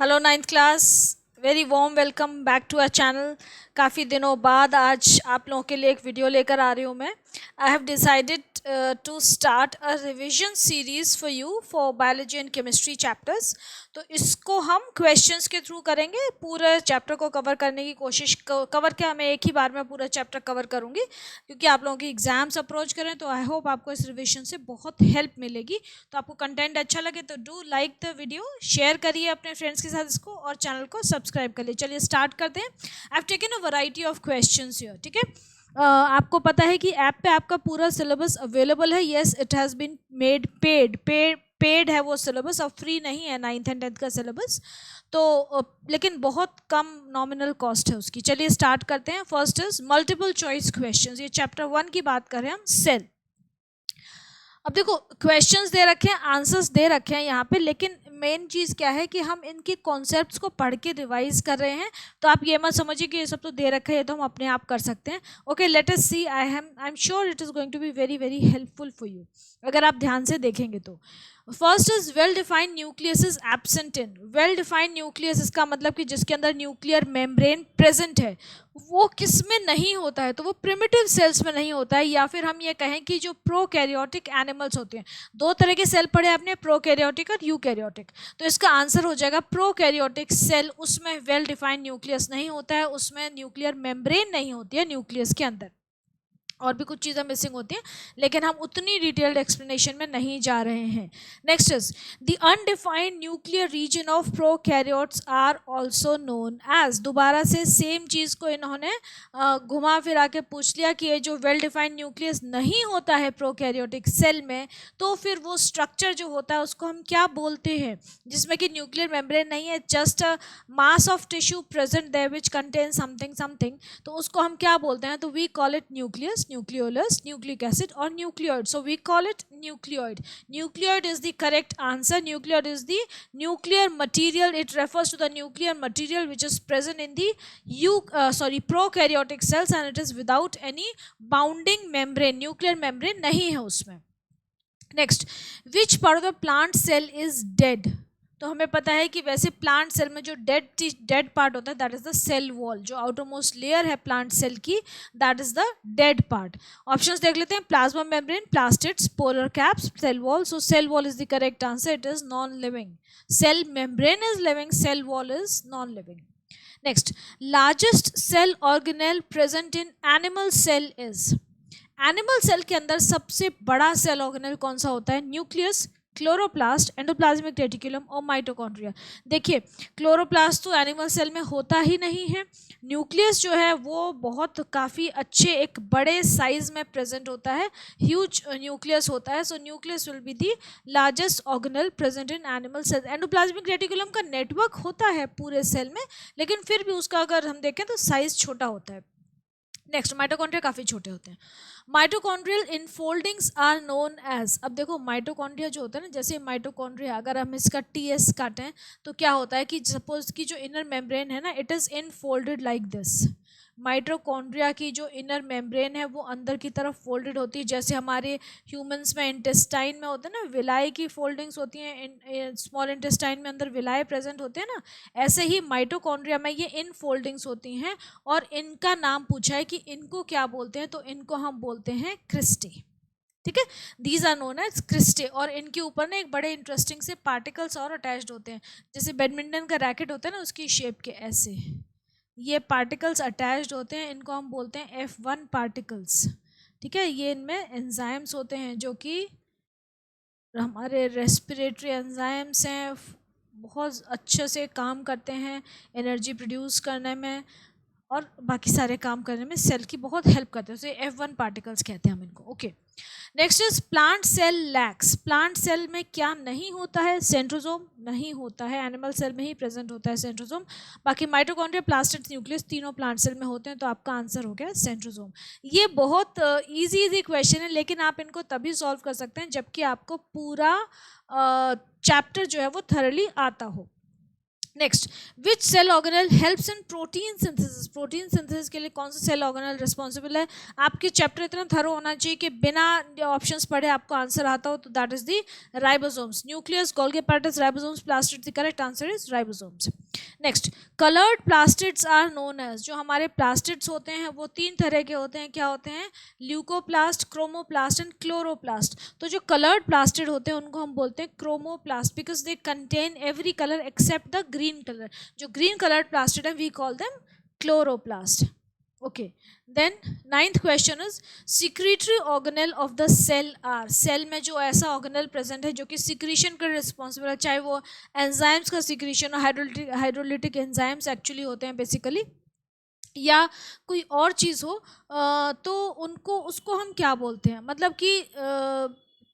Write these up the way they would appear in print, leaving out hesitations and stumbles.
Hello ninth class, very warm welcome back to our channel. काफ़ी दिनों बाद आज आप लोगों के लिए एक वीडियो लेकर आ रही हूँ मैं। I have decided to start a revision series for you for biology and chemistry chapters. तो इसको हम क्वेश्चंस के थ्रू करेंगे। पूरे चैप्टर को कवर करने की कोशिश कवर क्या, मैं एक ही बार में पूरा चैप्टर कवर करूँगी क्योंकि आप लोगों की एग्जाम्स अप्रोच करें, तो आई होप आपको इस रिविजन से बहुत हेल्प मिलेगी। तो आपको कंटेंट अच्छा लगे तो do like the video, share करिए अपने फ्रेंड्स के साथ इसको और चैनल को सब्सक्राइब करिए। चलिए स्टार्ट करते हैं। आई have taken a variety of questions here, ठीक है। आपको पता है कि ऐप पे आपका पूरा सिलेबस अवेलेबल है। Yes, it has been made paid है वो सिलेबस, अब फ्री नहीं है 9th एंड 10th का सिलेबस। तो लेकिन बहुत कम नॉमिनल कॉस्ट है उसकी। चलिए स्टार्ट करते हैं। First is multiple choice questions. ये चैप्टर 1 की बात कर रहे हैं हम, सेल। अब देखो, क्वेश्चंस दे रखे हैं, आंसर्स दे रखे हैं यहाँ पे, लेकिन मेन चीज़ क्या है कि हम इनके कॉन्सेप्ट्स को पढ़ के रिवाइज कर रहे हैं। तो आप ये मत समझिए कि ये सब तो दे रखा है, ये तो हम अपने आप कर सकते हैं। Okay, let us see. I am sure it is going to be very very helpful for you अगर आप ध्यान से देखेंगे तो। First is well defined nucleus is absent in. Well defined nucleus, इसका मतलब कि जिसके अंदर न्यूक्लियर मेम्ब्रेन प्रेजेंट है, वो किस में नहीं होता है? तो वो प्रिमिटिव सेल्स में नहीं होता है, या फिर हम ये कहें कि जो प्रोकैरियोटिक एनिमल्स होते हैं। दो तरह के सेल पढ़े आपने, प्रोकैरियोटिक और यूकैरियोटिक। तो इसका आंसर हो जाएगा प्रोकैरियोटिक सेल। उसमें वेल डिफाइंड न्यूक्लियस नहीं होता है, उसमें न्यूक्लियर मेम्ब्रेन नहीं होती है न्यूक्लियस के अंदर। और भी कुछ चीज़ें मिसिंग होती हैं, लेकिन हम उतनी डिटेल्ड एक्सप्लेनेशन में नहीं जा रहे हैं। Next is the undefined nuclear region of prokaryotes are also known as. दोबारा से सेम चीज़ को इन्होंने घुमा फिरा के पूछ लिया कि ये जो वेल डिफाइंड न्यूक्लियस नहीं होता है प्रोकैरियोटिक सेल में, तो फिर वो स्ट्रक्चर जो होता है उसको हम क्या बोलते हैं? जिसमें कि न्यूक्लियर मेम्ब्रेन नहीं है, just a mass of tissue present there which contain something something, तो उसको हम क्या बोलते हैं? तो we call it nucleus, nucleolus, nucleic acid or nucleoid. So we call it nucleoid. Nucleoid is the correct answer. Nucleoid is the nuclear material. It refers to the nuclear material which is present in the prokaryotic cells, and it is without any bounding membrane. Nuclear membrane नहीं है उसमें. Next, which part of the plant cell is dead? तो हमें पता है कि वैसे plant cell में जो डेड पार्ट होता है, that is the cell wall. जो आउटरमोस्ट लेयर है प्लांट सेल की, that is the dead part. Options देख लेते हैं। Plasma membrane, plastids, polar caps, cell wall. So cell wall is the correct answer. It is non living. Cell membrane is living, cell wall is non living. Next, largest cell organelle present in animal cell is. Animal cell के अंदर सबसे बड़ा cell organelle कौन सा होता है? Nucleus, chloroplast, endoplasmic reticulum और mitochondria. देखिए, क्लोरोप्लास्ट तो एनिमल सेल में होता ही नहीं है। न्यूक्लियस जो है वो बहुत काफ़ी अच्छे एक बड़े साइज में प्रेजेंट होता है, ह्यूज न्यूक्लियस होता है। So nucleus will be the largest organelle present in animal cell. Endoplasmic reticulum का नेटवर्क होता है पूरे सेल में, लेकिन फिर भी उसका अगर हम देखें तो साइज छोटा होता है। नेक्स्ट, माइटोकॉन्ड्रिया काफ़ी छोटे होते हैं। Mitochondrial infoldings are known as. अब देखो, माइटोकॉन्ड्रिया जो होता है ना, जैसे माइटोकॉन्ड्रिया अगर हम इसका टीएस काटें तो क्या होता है कि सपोज की जो इनर मेम्ब्रेन है ना, it is infolded like this. Mitochondria की जो इनर मेम्ब्रेन है वो अंदर की तरफ फोल्डेड होती है, जैसे हमारे ह्यूमंस में इंटेस्टाइन में होते हैं ना, विलाय की फोल्डिंग्स होती हैं। स्मॉल इंटेस्टाइन में अंदर विलाय प्रेजेंट होते हैं ना, ऐसे ही माइटोकॉन्ड्रिया में ये इन फोल्डिंग्स होती हैं। और इनका नाम पूछा है कि इनको क्या बोलते हैं, तो इनको हम बोलते हैं क्रिस्टी। ठीक है, these are known as cristae. और इनके ऊपर ना एक बड़े इंटरेस्टिंग से पार्टिकल्स और अटैच्ड होते हैं, जैसे बैडमिंटन का रैकेट होता है ना, उसकी शेप के ऐसे ये पार्टिकल्स अटैच्ड होते हैं। इनको हम बोलते हैं F1 पार्टिकल्स। ठीक है, ये इनमें एंजाइम्स होते हैं जो कि हमारे रेस्पिरेटरी एंजाइम्स हैं, बहुत अच्छे से काम करते हैं एनर्जी प्रोड्यूस करने में और बाकी सारे काम करने में सेल की बहुत हेल्प करते हैं। उसे F1 पार्टिकल्स कहते हैं हम इनको। Okay, next is plant cell lacks. Plant cell में क्या नहीं होता है? सेंट्रोजोम नहीं होता है। एनिमल सेल में ही प्रेजेंट होता है सेंट्रोजोम। बाकी माइटोकॉन्ड्रिया, प्लास्टिड्स, न्यूक्लियस तीनों प्लांट सेल में होते हैं, तो आपका आंसर हो गया सेंट्रोजोम। ये बहुत इजी क्वेश्चन है, लेकिन आप इनको तभी सॉल्व कर सकते हैं जबकि आपको पूरा चैप्टर जो है वो थरली आता हो। Next, which cell organelle helps in protein synthesis, protein synthesis के लिए कौन सा सेल ऑर्गेनल रिस्पॉन्सिबल है? आपके चैप्टर इतना थरो होना चाहिए कि बिना ऑप्शंस पढ़े आपको आंसर आता हो, तो that is the ribosomes, nucleus, Golgi apparatus, ribosomes, plastid, the correct answer is ribosomes. Next, coloured plastids are known as, जो हमारे प्लास्टिड्स होते हैं वो तीन तरह के होते हैं, क्या होते हैं? Leucoplast, chromoplast and chloroplast. तो जो कलर्ड प्लास्टिड होते हैं उनको हम बोलते हैं chromoplast, because they contain every colour except the green colour. जो ग्रीन कलर्ड प्लास्टिड है we call them chloroplast. Okay, then ninth question is secretory organelle of the cell are, cell में जो ऐसा ऑर्गेनल प्रेजेंट है जो कि secretion के responsible है, चाहे वो एंजाइम्स का सिक्रीशन और हाइड्रोलिटिक एंजाइम्स एक्चुअली होते हैं बेसिकली, या कोई और चीज़ हो, तो उनको उसको हम क्या बोलते हैं? मतलब कि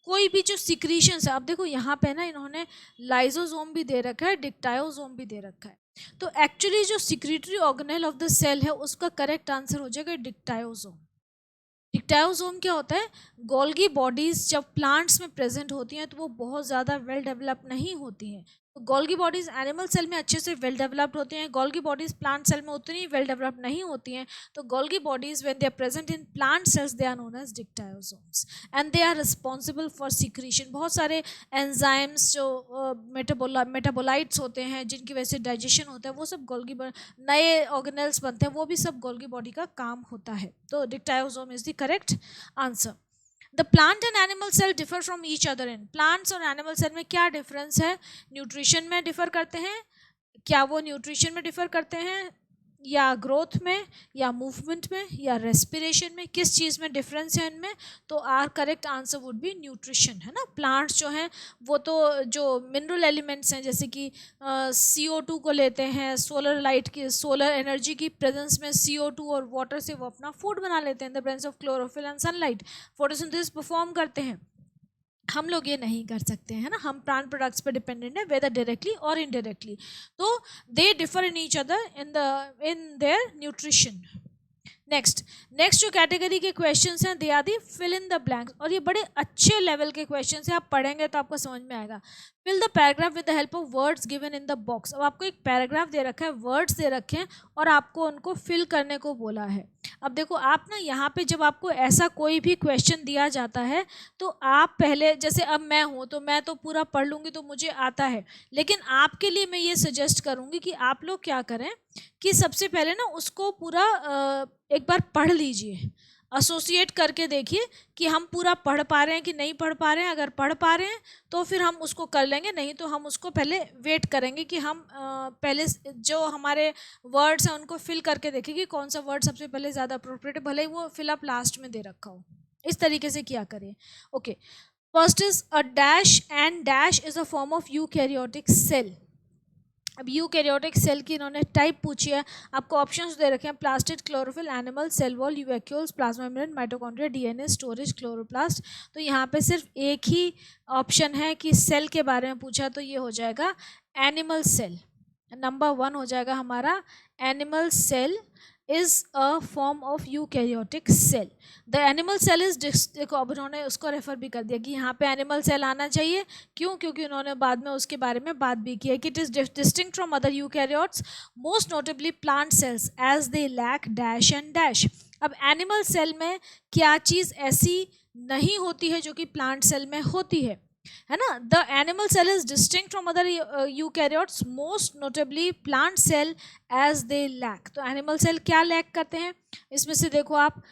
कोई भी जो सिक्रीशंस है, अब देखो यहाँ पे ना इन्होंने लाइजोसोम भी दे रखा है, डिक्टायोसोम भी दे रखा है, तो एक्चुअली जो secretory organelle of the cell है उसका करेक्ट आंसर हो जाएगा डिक्टायोसोम। डिक्टायोसोम क्या होता है? गोल्गी बॉडीज जब प्लांट्स में प्रेजेंट होती हैं तो वो बहुत ज़्यादा वेल डेवलप नहीं होती हैं। तो गोल्गी बॉडीज एनिमल सेल में अच्छे से वेल डेवलप्ड होती हैं, गोल्गी बॉडीज प्लांट सेल में उतनी वेल डेवलप नहीं होती हैं। तो Golgi bodies when they are present in plant cells they are known as dictyosomes and they are responsible for secretion. बहुत सारे एंजाइम्स जो मेटाबोलाइट्स होते हैं जिनकी वजह से डाइजेशन होता है, वो सब गोल्गी, नए ऑर्गेनल्स बनते हैं, वो भी सब गोल्गी बॉडी का काम होता है। तो dictyosome is the correct answer. The plant and animal cell differ from each other in, plants और एनिमल सेल में क्या डिफरेंस है? न्यूट्रिशन में डिफर करते हैं, क्या वो न्यूट्रिशन में डिफर करते हैं, या ग्रोथ में, या मूवमेंट में, या रेस्पिरेशन में? किस चीज़ में डिफरेंस है इनमें? तो our correct answer would be nutrition, है ना। प्लांट्स जो हैं वो तो जो मिनरल एलिमेंट्स हैं जैसे कि CO2 को लेते हैं, सोलर लाइट की, सोलर एनर्जी की प्रेजेंस में CO2 और वाटर से वो अपना फूड बना लेते हैं, in the presence of chlorophyll and sunlight, photosynthesis perform करते हैं। हम लोग ये नहीं कर सकते हैं ना, हम प्लांट प्रोडक्ट्स पे डिपेंडेंट है वेदर डायरेक्टली और इनडायरेक्टली। तो they differ in each other in their nutrition. Next जो कैटेगरी के क्वेश्चंस हैं they are the fill in the blanks, और ये बड़े अच्छे लेवल के क्वेश्चंस हैं, आप पढ़ेंगे तो आपको समझ में आएगा। Fill the paragraph with the help of words given in the box. अब आपको एक पैराग्राफ दे रखा है, वर्ड्स दे रखे हैं और आपको उनको फिल करने को बोला है। अब देखो आप ना यहाँ पे जब आपको ऐसा कोई भी क्वेश्चन दिया जाता है तो आप पहले, जैसे अब मैं हूँ तो मैं तो पूरा पढ़ लूँगी तो मुझे आता है, लेकिन आपके लिए मैं ये सजेस्ट करूँगी कि आप लोग क्या करें कि सबसे पहले ना उसको पूरा एक बार पढ़ लीजिए, एसोसिएट करके देखिए कि हम पूरा पढ़ पा रहे हैं कि नहीं पढ़ पा रहे हैं। अगर पढ़ पा रहे हैं तो फिर हम उसको कर लेंगे, नहीं तो हम उसको पहले वेट करेंगे कि हम पहले जो हमारे वर्ड्स हैं उनको फिल करके देखें कि कौन सा वर्ड सबसे पहले ज़्यादा अप्रोप्रिएट है, भले ही वो फिलअप लास्ट में दे रखा हो। इस तरीके से क्या करें। Okay, first is a dash and dash is a form of eukaryotic cell. अब यूकैरियोटिक सेल की इन्होंने टाइप पूछी है, आपको ऑप्शंस दे रखे हैं, plastid, chlorophyll, animal, cell wall, vacuoles, plasma membrane, mitochondria, DNA, storage, chloroplast. तो यहाँ पे सिर्फ एक ही ऑप्शन है कि सेल के बारे में पूछा, तो ये हो जाएगा एनिमल सेल। नंबर 1 हो जाएगा हमारा animal cell is a form of eukaryotic cell. The animal cell is देखो अब उन्होंने उसको रेफर भी कर दिया कि यहाँ पे एनिमल सेल आना चाहिए, क्यों? क्योंकि उन्होंने बाद में उसके बारे में बात भी की है कि it is distinct from other eukaryotes most notably plant cells as they lack dash and dash. अब एनिमल सेल में क्या चीज़ ऐसी नहीं होती है जो कि प्लांट सेल में होती है ना। The animal cell is distinct from other eukaryotes most notably plant cell as they lack. तो एनिमल सेल क्या लैक करते हैं? इसमें से देखो आप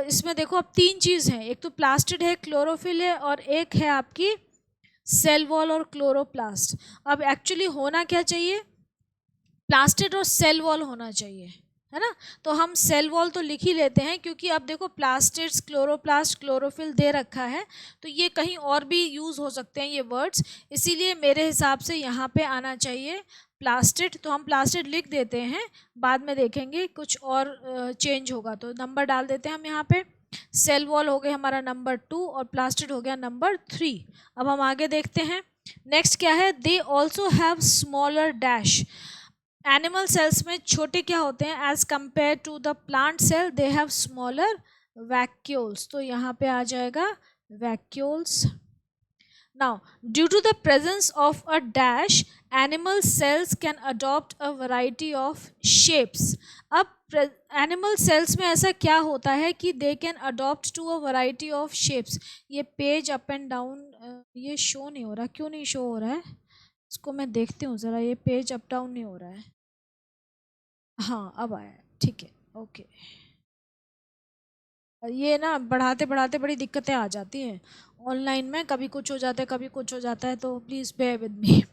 इसमें देखो अब 3 चीज़ हैं, एक तो प्लास्टिड है, क्लोरोफिल है, और एक है आपकी सेल वॉल और क्लोरोप्लास्ट। अब एक्चुअली होना क्या चाहिए? प्लास्टिड और सेल वॉल होना चाहिए, है ना। तो हम सेल वॉल तो लिख ही लेते हैं क्योंकि अब देखो प्लास्टिड्स, क्लोरोप्लास्ट, क्लोरोफिल दे रखा है, तो ये कहीं और भी यूज़ हो सकते हैं ये वर्ड्स, इसीलिए मेरे हिसाब से यहाँ पे आना चाहिए प्लास्टिड। तो हम प्लास्टिड लिख देते हैं, बाद में देखेंगे कुछ और चेंज होगा तो नंबर डाल देते हैं हम यहाँ पे। सेल वॉल हो गया हमारा नंबर 2 और प्लास्टिड हो गया नंबर 3। अब हम आगे देखते हैं नेक्स्ट क्या है। They also have smaller dash. Animal cells में छोटे क्या होते हैं as compare to the plant cell? They have smaller vacuoles. तो यहाँ पे आ जाएगा vacuoles. Now, due to the presence of a dash, animal cells can adopt a variety of shapes. अब एनिमल सेल्स में ऐसा क्या होता है कि they can adopt to a variety of shapes. ये पेज अप एंड डाउन ये show नहीं हो रहा, क्यों नहीं शो हो रहा है? इसको मैं देखती हूँ ज़रा, ये पेज अप डाउन नहीं हो रहा है. हाँ अब आया, ठीक है, ओके. ये ना बढ़ाते बढ़ाते बड़ी दिक्कतें आ जाती हैं ऑनलाइन में, कभी कुछ हो जाता है कभी कुछ हो जाता है, तो please bear with me.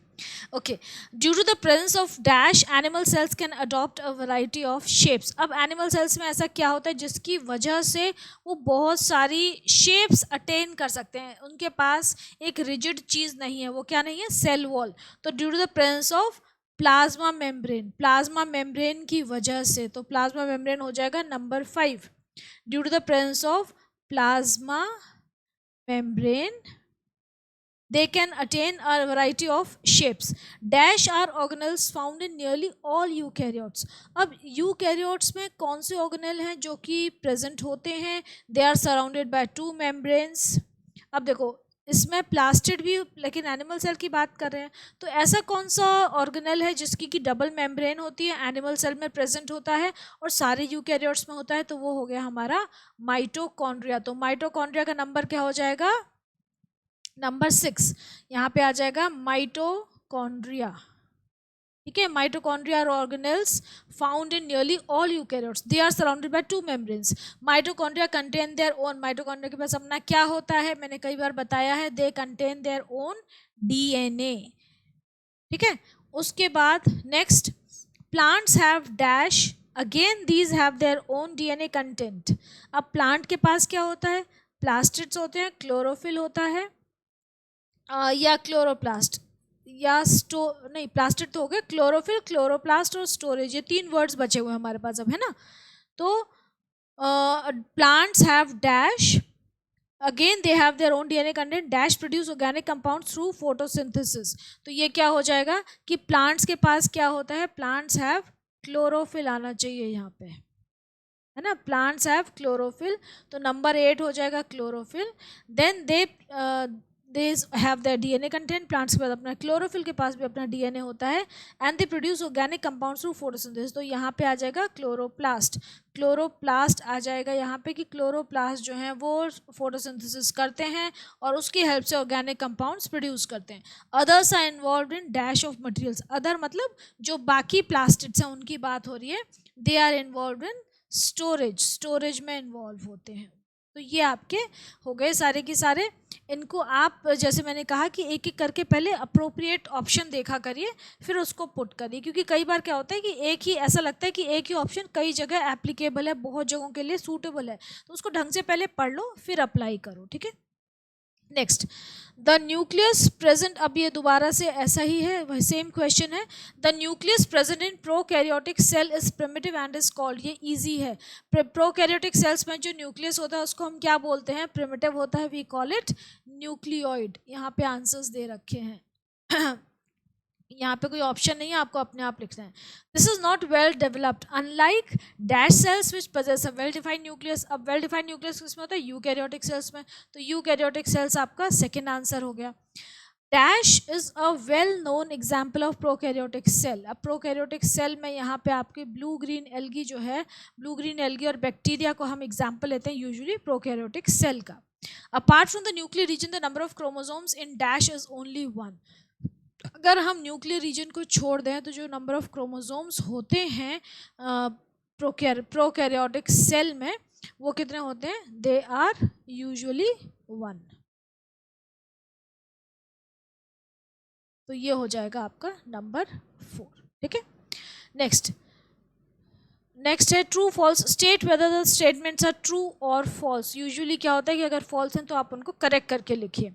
Okay, due to the presence of dash, animal cells can adopt a variety of shapes. अब animal cells में ऐसा क्या होता है जिसकी वजह से वो बहुत सारी shapes attain कर सकते हैं. उनके पास एक rigid चीज़ नहीं है, वो क्या नहीं है? Cell wall. तो due to the presence of plasma membrane की वजह से, तो प्लाज्मा मेम्ब्रेन हो जाएगा number 5. Due to the presence of plasma membrane, they can attain a variety of shapes. Dash are organelles found in nearly all eukaryotes. अब eukaryotes में कौन से organelle हैं जो कि present होते हैं? They are surrounded by two membranes. अब देखो इसमें प्लास्टिड भी, लेकिन एनिमल सेल की बात कर रहे हैं, तो ऐसा कौन सा ऑर्गेनल है जिसकी कि डबल मेम्ब्रेन होती है, एनिमल सेल में प्रेजेंट होता है और सारे यूकैरियोट्स में होता है? तो वो हो गया हमारा माइटोकॉन्ड्रिया. तो माइटोकॉन्ड्रिया का नंबर क्या हो जाएगा? नंबर 6. यहाँ पे आ जाएगा माइटोकॉन्ड्रिया. ठीक है, mitochondria are organelles found in nearly all eukaryotes. They are surrounded by two membranes. Mitochondria contain their own, mitochondria के पास अपना क्या होता है? मैंने कई बार बताया है, दे कंटेन देयर ओन डीएनए. ठीक है, उसके बाद next, plants have dash, again these have their own DNA content. अब प्लांट के पास क्या होता है? प्लास्टिड्स होते हैं, क्लोरोफिल होता है, या क्लोरोप्लास्ट या नहीं, प्लास्टिड तो हो गए, क्लोरोफिल, क्लोरोप्लास्ट और स्टोरेज, ये 3 वर्ड्स बचे हुए हमारे पास अब, है ना. तो plants have dash, again they have there own DNA content, dash produce organic compound through photosynthesis. तो ये क्या हो जाएगा कि प्लांट्स के पास क्या होता है? प्लांट्स हैव क्लोरोफिल आना चाहिए यहाँ पे, है ना. प्लांट्स हैव क्लोरोफिल, तो नंबर 8 हो जाएगा chlorophyll. Then they have their DNA content. Plants के पास अपना, क्लोरोफिल के पास भी अपना डीएनए होता है. And they produce organic compounds through photosynthesis. तो यहाँ पे आ जाएगा क्लोरोप्लास्ट. क्लोरोप्लास्ट आ जाएगा यहाँ पे कि क्लोरोप्लास्ट जो है वो फोटोसिंथेसिस करते हैं और उसकी हेल्प से ऑर्गेनिक कंपाउंड्स प्रोड्यूस करते हैं. Others are involve in dash of materials. Other मतलब जो बाकी प्लास्टिड्स हैं उनकी बात हो रही है. They are involve in storage में इन्वॉल्व होते हैं. तो ये आपके हो गए सारे के सारे. इनको आप, जैसे मैंने कहा कि एक एक करके पहले अप्रोप्रिएट ऑप्शन देखा करिए, फिर उसको पुट करिए, क्योंकि कई बार क्या होता है कि एक ही, ऐसा लगता है कि एक ही ऑप्शन कई जगह एप्लीकेबल है, बहुत जगहों के लिए सूटेबल है, तो उसको ढंग से पहले पढ़ लो फिर अप्लाई करो. ठीक है, नेक्स्ट, द न्यूक्लियस प्रेजेंट. अब ये दोबारा से ऐसा ही है, वह सेम क्वेश्चन है. The nucleus present in prokaryotic cell is primitive and is called. ये इजी है. प्रोकैरियोटिक सेल्स में जो न्यूक्लियस होता है उसको हम क्या बोलते हैं? प्रिमिटिव होता है, वी कॉल इट न्यूक्लियोइड. यहाँ पे आंसर्स दे रखे हैं. यहाँ पे कोई ऑप्शन नहीं है, आपको अपने आप लिखना है. This is not well developed unlike dash cells which possess a well defined nucleus. अब वेल डिफाइंड न्यूक्लियस किसमें होता है? यूकैरियोटिक सेल्स में. तो यूकैरियोटिक सेल्स आपका सेकेंड आंसर हो गया. Dash is a well known example of prokaryotic cell. अब प्रोकैरियोटिक सेल में यहाँ पे आपकी ब्लू ग्रीन एल्गी जो है, ब्लू ग्रीन एल्गी और बैक्टीरिया को हम एग्जाम्पल लेते हैं यूजुअली प्रोकैरियोटिक सेल का. Apart from the nuclear region the number of chromosomes in dash is only 1. अगर हम न्यूक्लियर रीजन को छोड़ दें तो जो नंबर ऑफ क्रोमोसोम्स होते हैं प्रोकैरियोटिक सेल में, वो कितने होते हैं? They are usually 1. तो ये हो जाएगा आपका नंबर 4. ठीक है, नेक्स्ट है true false. State whether the statements are true और फॉल्स. यूजुअली क्या होता है कि अगर फॉल्स हैं तो आप उनको करेक्ट करके लिखिए.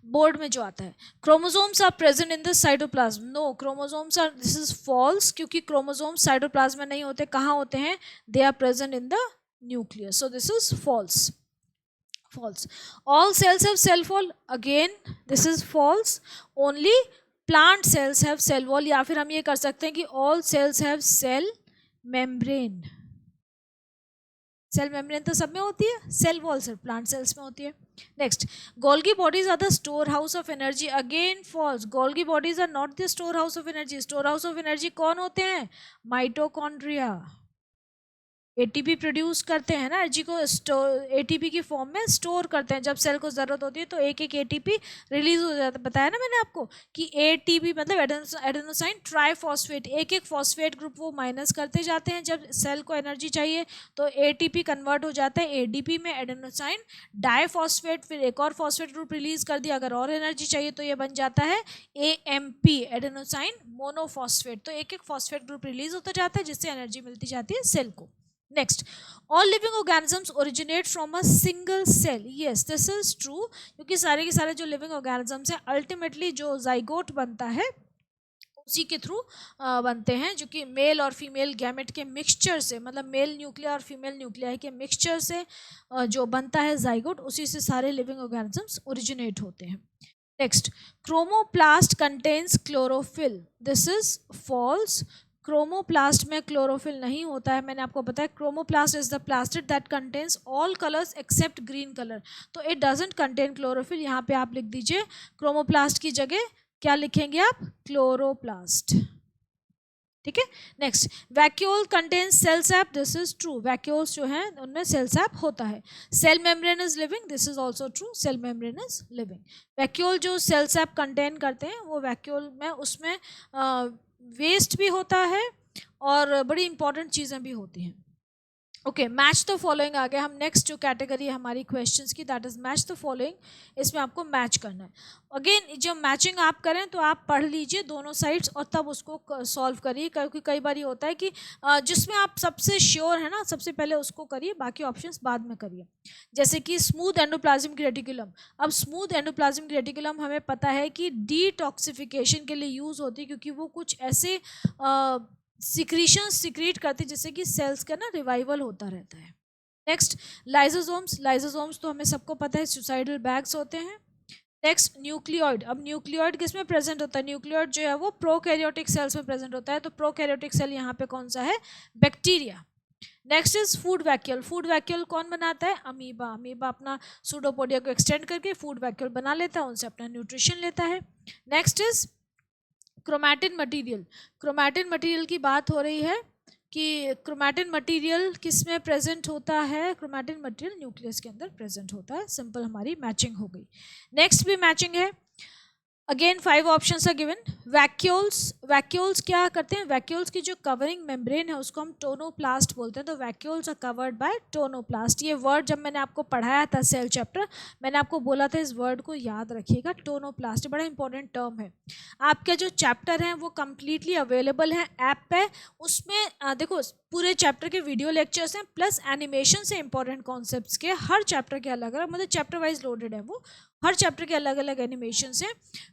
बोर्ड में जो आता है, chromosomes are present in the cytoplasm. No, chromosomes are, this is false, क्योंकि क्रोमोसोम्स साइटोप्लाज्म में नहीं होते. कहाँ होते हैं? They are present in the nucleus. So this is false. All cells have cell wall. Again this is false. Only plant cells have cell wall. या फिर हम ये कर सकते हैं कि all cells have cell membrane. Cell membrane तो सब में होती है, सेल वॉल सिर्फ प्लांट सेल्स में होती है. Next, Golgi bodies are the storehouse of energy. Again false. Golgi bodies are not the storehouse of energy. Storehouse of energy कौन होते हैं? Mitochondria. एटीपी प्रोड्यूस करते हैं ना, एनर्जी को एटीपी की फॉर्म में स्टोर करते हैं। जब सेल को ज़रूरत होती है तो एक एक एटीपी रिलीज हो जाता है। बताया ना मैंने आपको कि एटीपी मतलब एडेनोसाइन ट्राइफॉस्फेट, एक एक फॉस्फेट ग्रुप वो माइनस करते जाते हैं। जब सेल को एनर्जी चाहिए तो एटीपी कन्वर्ट हो जाता है एडीपी में, एडेनोसाइन डाइफॉस्फेट, फिर एक और फॉस्फेट ग्रुप रिलीज कर दिया। अगर और एनर्जी चाहिए तो ये बन जाता है एएमपी, एडेनोसाइन मोनोफॉस्फेट। तो एक एक फॉस्फेट ग्रुप रिलीज होता जाता है जिससे एनर्जी मिलती जाती है सेल को। Next, all living organisms originate from a single cell. Yes, this is true, क्योंकि सारे के सारे जो लिविंग ऑर्गेनिजम्स हैं अल्टीमेटली जो जाइगोट बनता है उसी के थ्रू बनते हैं, जो कि मेल और फीमेल गैमेट के मिक्सचर से, मतलब मेल न्यूक्लिया और फीमेल न्यूक्लिया के मिक्सचर से जो बनता है जाइगोट, उसी से सारे लिविंग ऑर्गेनिजम्स ओरिजिनेट होते हैं। Next, chromoplast contains chlorophyll. This is false. Chromoplast में क्लोरोफिल नहीं होता है। मैंने आपको बताया chromoplast is the plastid that contains all colours except green colour, so it doesn't contain chlorophyll. यहाँ पे आप लिख दीजिए क्रोमोप्लास्ट की जगह क्या लिखेंगे आप? क्लोरोप्लास्ट। ठीक है। Next, vacuole contains cell sap. This is true, vacuoles जो हैं उनमें सेल सैप होता है। Cell membrane is living. This is also true, cell membrane is living. Vacuole जो सेल सैप कंटेन करते हैं वो वैक्यूल में उसमें वेस्ट भी होता है और बड़ी इंपॉर्टेंट चीज़ें भी होती हैं। ओके, मैच द फॉलोइंग आ गया। हम नेक्स्ट जो कैटेगरी है हमारी क्वेश्चंस की, that is match the following. इसमें आपको मैच करना है। अगेन जब मैचिंग आप करें तो आप पढ़ लीजिए दोनों साइड्स और तब उसको सॉल्व करिए, क्योंकि कई बार ये होता है कि जिसमें आप सबसे श्योर है ना सबसे पहले उसको करिए, बाकी ऑप्शंस बाद में करिए। जैसे कि स्मूथ एंडोप्लाज्मिक रेटिकुलम। अब स्मूथ एंडोप्लाज्मिक रेटिकुलम हमें पता है कि डिटॉक्सिफिकेशन के लिए यूज़ होती है, क्योंकि वो कुछ ऐसे सिक्रीशन सिक्रीट करती है जिससे कि सेल्स का ना रिवाइवल होता रहता है। Next, lysosomes. लाइजोसोम्स तो हमें सबको पता है सुसाइडल बैग्स होते हैं। Next, nucleoid. अब न्यूक्लियोइड किस में प्रेजेंट होता है? न्यूक्लियोइड जो है वो प्रोकैरियोटिक सेल्स में प्रेजेंट होता है, तो प्रोकैरियोटिक सेल यहाँ पे कौन सा है? Bacteria. Next is food vacuole. Food vacuole कौन बनाता है? अमीबा। अमीबा अपना सूडोपोडिया को एक्सटेंड करके फूड वैक्यूल बना लेता है, उनसे अपना न्यूट्रिशन लेता है। Next is chromatin material. Chromatin material की बात हो रही है कि क्रोमैटिन मटेरियल किस में प्रेजेंट होता है? क्रोमैटिन मटेरियल न्यूक्लियस के अंदर प्रेजेंट होता है। सिंपल, हमारी मैचिंग हो गई। नेक्स्ट भी मैचिंग है। Again 5 options are given. Vacuoles. Vacuoles क्या करते हैं? वैक्यूल्स की जो कवरिंग मेम्ब्रेन है उसको हम टोनोप्लास्ट बोलते हैं, तो vacuoles are covered by tonoplast. ये वर्ड जब मैंने आपको पढ़ाया था सेल चैप्टर, मैंने आपको बोला था इस वर्ड को याद रखिएगा, टोनोप्लास्ट बड़ा इंपॉर्टेंट टर्म है। आपके जो चैप्टर हैं वो कम्प्लीटली अवेलेबल हैं ऐप पे। उसमें देखो पूरे चैप्टर के वीडियो लेक्चर्स हैं प्लस एनिमेशन से इंपॉर्टेंट कॉन्सेप्ट्स के, हर चैप्टर के अलग अलग, मतलब चैप्टर वाइज लोडेड है वो, हर चैप्टर के अलग अलग एनिमेशंस हैं।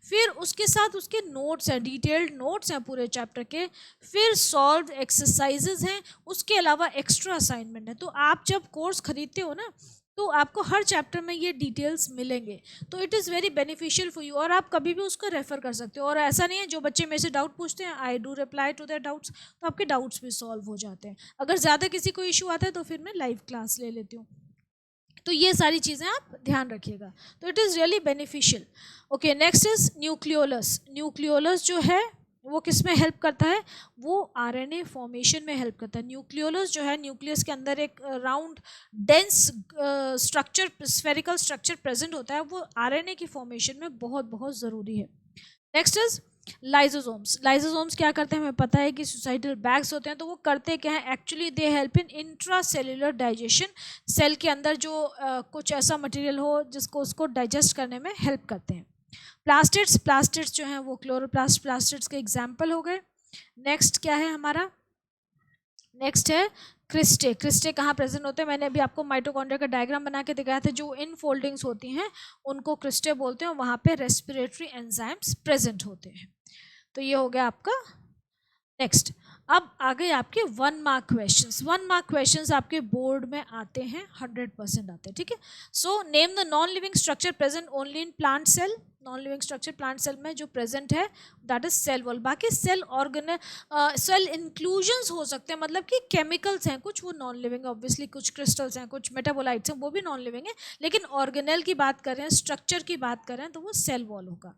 फिर उसके साथ उसके नोट्स हैं, डिटेल्ड नोट्स हैं पूरे चैप्टर के। फिर सॉल्व एक्सरसाइजेज हैं, उसके अलावा एक्स्ट्रा असाइनमेंट है। तो आप जब कोर्स खरीदते हो ना तो आपको हर चैप्टर में ये डिटेल्स मिलेंगे, तो it is very beneficial for you, और आप कभी भी उसको रेफर कर सकते हो। और ऐसा नहीं है जो बच्चे मेरे से डाउट पूछते हैं I do reply to their doubts, तो आपके डाउट्स भी सॉल्व हो जाते हैं। अगर ज़्यादा किसी को इशू आता है तो फिर मैं लाइव क्लास ले लेती हूँ। तो ये सारी चीज़ें आप ध्यान रखिएगा, तो it is really beneficial. Okay, next is nucleolus. Nucleolus जो है वो किस में हेल्प करता है? वो आरएनए फॉर्मेशन में हेल्प करता है। न्यूक्लियोलस जो है न्यूक्लियस के अंदर एक round dense structure, spherical structure present होता है, वो आरएनए की फॉर्मेशन में बहुत बहुत ज़रूरी है। Next is lysosomes. लाइजोसोम्स क्या करते हैं? हमें पता है कि सुसाइडल बैग्स होते हैं, तो वो करते क्या है? Actually they help in intracellular digestion. Cell के अंदर जो कुछ ऐसा मटेरियल हो जिसको उसको डाइजेस्ट करने में हेल्प करते हैं। प्लास्टिड्स। प्लास्टिड्स जो हैं वो क्लोरोप्लास्ट प्लास्टिड्स के एग्जाम्पल हो गए। नेक्स्ट क्या है हमारा? नेक्स्ट है क्रिस्टे। क्रिस्टे कहाँ प्रेजेंट होते हैं? मैंने अभी आपको माइटोकॉन्ड्रिया का डायग्राम बना के दिखाया था, जो इन फोल्डिंग्स होती हैं उनको क्रिस्टे बोलते हैं, वहाँ पे रेस्पिरेटरी एंजाइम्स प्रेजेंट होते हैं। तो ये हो गया आपका नेक्स्ट, अब आ गए आपके 1 मार्क क्वेश्चंस। 1 मार्क क्वेश्चंस आपके बोर्ड में आते हैं, 100% आते हैं, ठीक है। So name the non living structure present only in plant cell. Non living structure plant cell में जो प्रेजेंट है दैट इज सेल वॉल। बाकी सेल ऑर्गन सेल इंक्लूजन्स हो सकते हैं, मतलब कि केमिकल्स हैं कुछ, वो नॉन लिविंग, ऑब्वियसली कुछ क्रिस्टल्स हैं, कुछ मेटाबोलाइट्स हैं, वो भी नॉन लिविंग है। लेकिन ऑर्गेनेल की बात करें, स्ट्रक्चर की बात करें, तो वो सेल वॉल होगा।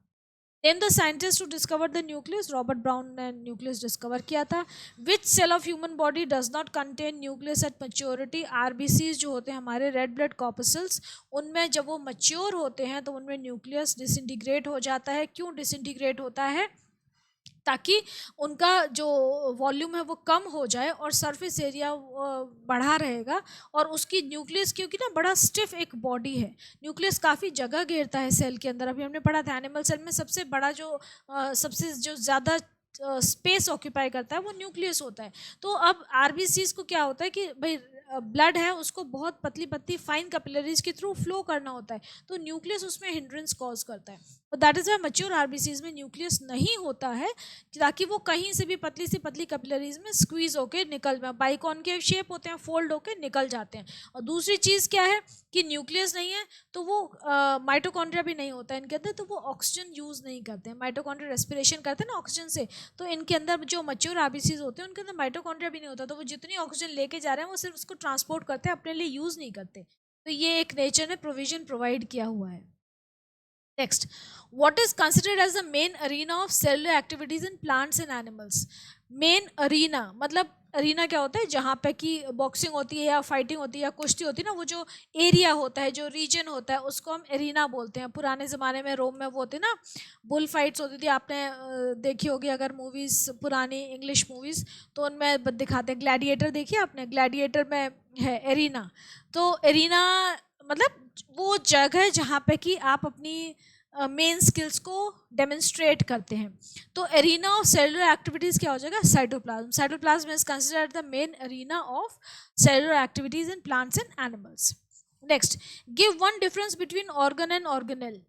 Name the scientist to discover the nucleus. Robert Brown ने न्यूक्लियस डिस्कवर किया था। Which cell of human body does not contain nucleus at maturity. RBCs जो होते हैं हमारे, रेड ब्लड कॉर्पसल्स, उनमें जब वो मैच्योर होते हैं तो उनमें न्यूक्लियस डिसइंटीग्रेट हो जाता है। क्यों डिसइंटीग्रेट होता है? ताकि उनका जो वॉल्यूम है वो कम हो जाए और सरफेस एरिया बढ़ा रहेगा। और उसकी न्यूक्लियस, क्योंकि ना बड़ा स्टिफ एक बॉडी है, न्यूक्लियस काफ़ी जगह घेरता है सेल के अंदर। अभी हमने पढ़ा था एनिमल सेल में सबसे बड़ा जो सबसे जो ज़्यादा स्पेस ऑक्यूपाई करता है वो न्यूक्लियस होता है। तो अब आरबीसीज को क्या होता है कि भाई ब्लड है उसको बहुत पतली पतली फाइन कैपिलरीज के थ्रू फ्लो करना होता है, तो न्यूक्लियस उसमें हिंड्रेंस कॉज करता है। और that is Y mature RBCs में न्यूक्लियस नहीं होता है, ताकि वो कहीं से भी पतली से पतली कैपिलरीज में स्क्वीज होकर निकल जाए। बाइकॉनकेव शेप होते हैं, फोल्ड होकर निकल जाते हैं। और दूसरी चीज़ क्या है कि न्यूक्लियस नहीं है तो वो माइटोकॉन्ड्रिया भी नहीं होता है इनके अंदर, तो वो ऑक्सीजन यूज़ नहीं करते हैं। माइटोकॉन्ड्रिया रेस्पिरेशन करते हैं ना ऑक्सीजन से, तो इनके अंदर जो मैच्योर आरबीसीज होते हैं उनके अंदर माइटोकॉन्ड्रिया भी नहीं होता, तो वो जितनी ऑक्सीजन लेके जा रहे हैं वो सिर्फ उसको ट्रांसपोर्ट करते हैं, अपने लिए यूज़ नहीं करते। तो ये एक नेचर ने प्रोविजन प्रोवाइड किया हुआ है। Next, what is considered as the main arena of cellular activities in plants and animals? Main arena मतलब अरीना क्या होता है? जहाँ पे कि बॉक्सिंग होती है या फाइटिंग होती है या कुश्ती होती है ना, वो जो एरिया होता है, जो रीजन होता है, उसको हम एरीना बोलते हैं। पुराने ज़माने में रोम में वो होती ना बुल फाइट्स होती थी, आपने देखी होगी अगर मूवीज़, पुरानी इंग्लिश मूवीज़, तो उनमें दिखाते हैं। ग्लैडिएटर देखिए आपने, ग्लैडिएटर में है एरीना। तो एरीना मतलब वो जगह है जहाँ पे कि आप अपनी मेन स्किल्स को डेमोन्स्ट्रेट करते हैं। तो एरिना ऑफ सेलुलर एक्टिविटीज़ क्या हो जाएगा? Cytoplasm. Cytoplasm is considered the main arena of cellular activities in plants and animals. Next, give one difference between organ and organelle.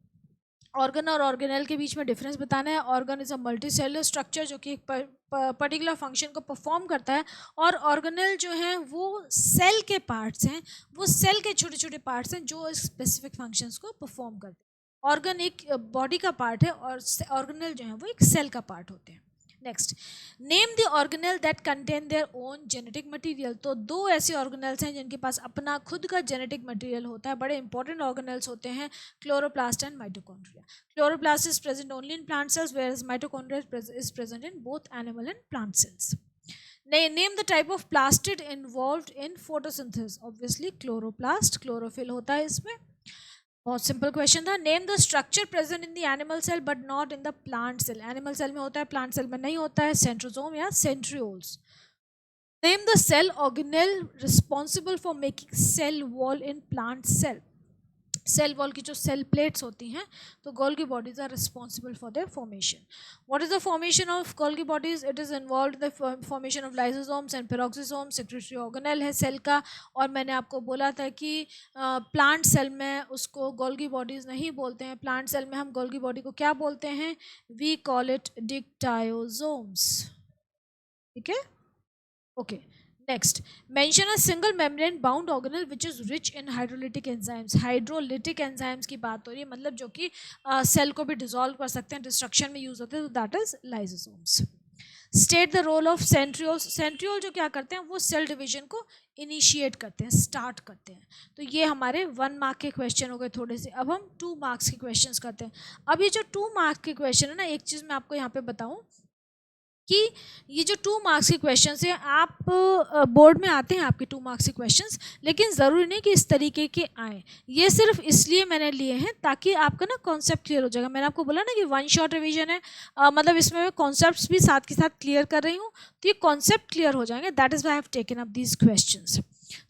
Organ और ऑर्गेनेल के बीच में डिफरेंस बताना है। Organ is a multi cellular structure जो कि एक particular function को perform करता है, और ऑर्गेनेल जो हैं वो सेल के पार्ट्स हैं, वो सेल के छोटे छोटे पार्ट्स हैं जो स्पेसिफिक फंक्शंस को परफॉर्म करते हैं। ऑर्गन एक बॉडी का पार्ट है और ऑर्गेनेल जो है वो एक सेल का पार्ट होते हैं। Next, name the organelle that contain their own genetic material. तो दो ऐसे ऑर्गेनेल्स हैं जिनके पास अपना खुद का जेनेटिक मटेरियल होता है, बड़े इंपॉर्टेंट ऑर्गेनेल्स होते हैं, chloroplast and mitochondria. Chloroplast is present only in plant sales, whereas mitochondria is present in both animal and plant cells. Name the type of plastid involved in photosynthesis. Obviously chloroplast, chlorophyll होता है इसमें। बहुत simple question था। Name the structure present in the animal cell but not in the plant cell. Animal cell में होता है, plant cell में नहीं होता है, सेंट्रोसोम या centrioles. Name the cell organelle responsible for making cell wall in plant cell. Cell wall की जो सेल प्लेट्स होती हैं, तो Golgi bodies are responsible for their formation. What is the formation of Golgi bodies? It is involve the formation of lysosomes and peroxisomes. Secretory organelle है cell का, और मैंने आपको बोला था कि प्लांट सेल में उसको गोल्गी बॉडीज नहीं बोलते हैं। प्लांट सेल में हम गोल्गी बॉडी को क्या बोलते हैं? We call it dictyosomes. ठीक है, okay. Next, mention a single membrane bound organelle which is rich in hydrolytic enzymes. Hydrolytic enzymes की बात हो रही है, मतलब जो कि सेल को भी डिसॉल्व कर सकते हैं, डिस्ट्रक्शन में यूज होते हैं, तो that is lysosomes. State the role of centrioles. Centriole जो क्या करते हैं, वो सेल डिवीजन को इनिशिएट करते हैं, स्टार्ट करते हैं। तो ये हमारे 1 मार्क के क्वेश्चन हो गए थोड़े से। अब हम 2 मार्क्स के क्वेश्चंस करते हैं। अब ये जो 2 मार्क्स के क्वेश्चन है ना, एक चीज़ मैं आपको यहाँ पे बताऊँ कि ये जो 2 मार्क्स के क्वेश्चंस हैं, आप बोर्ड में आते हैं आपके 2 मार्क्स के क्वेश्चंस, लेकिन ज़रूरी नहीं कि इस तरीके के आए। ये सिर्फ इसलिए मैंने लिए हैं ताकि आपका ना कॉन्सेप्ट क्लियर हो जाएगा। मैंने आपको बोला ना कि 1 शॉट रिवीजन है, मतलब इसमें मैं कॉन्सेप्ट्स भी साथ के साथ क्लियर कर रही हूँ, तो ये कॉन्सेप्ट क्लियर हो जाएंगे। That is why I have taken up these questions.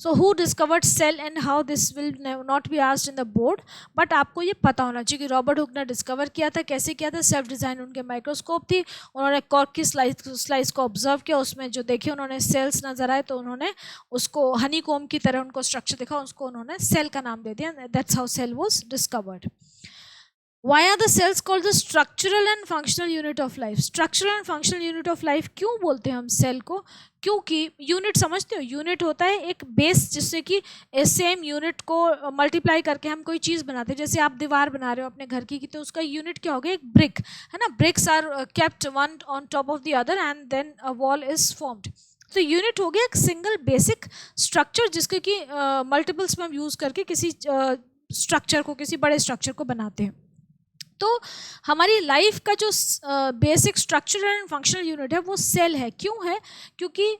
So who discovered cell and how? This will not be asked in the board, but आपको ये पता होना चाहिए कि रॉबर्ट हुक ने डिस्कवर किया था, कैसे किया था। सेल्फ डिज़ाइन उनके माइक्रोस्कोप थी, उन्होंने कॉर्क की स्लाइस को ऑब्जर्व किया, उसमें जो देखे उन्होंने सेल्स नजर आए, तो उन्होंने उसको हनी कोम की तरह उनको स्ट्रक्चर देखा, उसको उन्होंने सेल का नाम दे दिया। That's how cell was discovered. Why are the cells called the structural and functional unit of life? Structural and functional unit of life क्यों बोलते हैं हम सेल को? क्योंकि यूनिट समझते हो, यूनिट होता है एक बेस जिससे कि सेम यूनिट को मल्टीप्लाई करके हम कोई चीज़ बनाते हैं. जैसे आप दीवार बना रहे हो अपने घर की, तो उसका यूनिट क्या हो गया? एक ब्रिक है ना. Bricks are kept one on top of the other and then a wall is formed. तो यूनिट हो गया एक सिंगल बेसिक स्ट्रक्चर जिसके कि मल्टीपल्स में हम यूज़ करके किसी स्ट्रक्चर को, किसी बड़े स्ट्रक्चर को बनाते हैं. तो हमारी लाइफ का जो basic structure and functional unit है वो सेल है. क्यों है? क्योंकि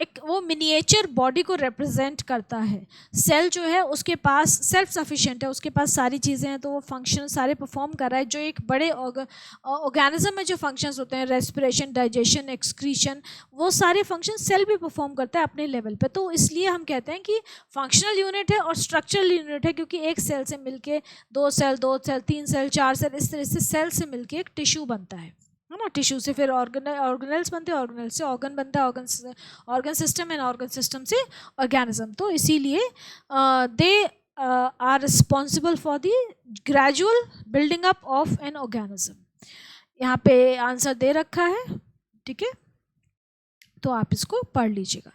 एक वो मिनिएचर बॉडी को रिप्रेजेंट करता है. सेल जो है उसके पास सेल्फ सफिशिएंट है, उसके पास सारी चीज़ें हैं, तो वो फंक्शन सारे परफॉर्म कर रहा है. जो एक बड़े ऑर्गेनिज्म में जो फंक्शंस होते हैं, रेस्पिरेशन, डाइजेशन, एक्सक्रीशन, वो सारे फंक्शन सेल भी परफॉर्म करता है अपने लेवल पे. तो इसलिए हम कहते हैं कि फंक्शनल यूनिट है और स्ट्रक्चरल यूनिट है, क्योंकि एक सेल से मिलके दो सेल, तीन सेल, चार सेल, इस तरह से सेल से मिलके एक टिश्यू बनता है ना. टिश्यू से फिर ऑर्गेनल्स बनते हैं, ऑर्गेनल से ऑर्गन बनता है, organ system, and organ system से ऑर्गेनिज्म. तो इसीलिए they are responsible for the gradual building up of an organism. यहाँ पे आंसर दे रखा है, ठीक है, तो आप इसको पढ़ लीजिएगा.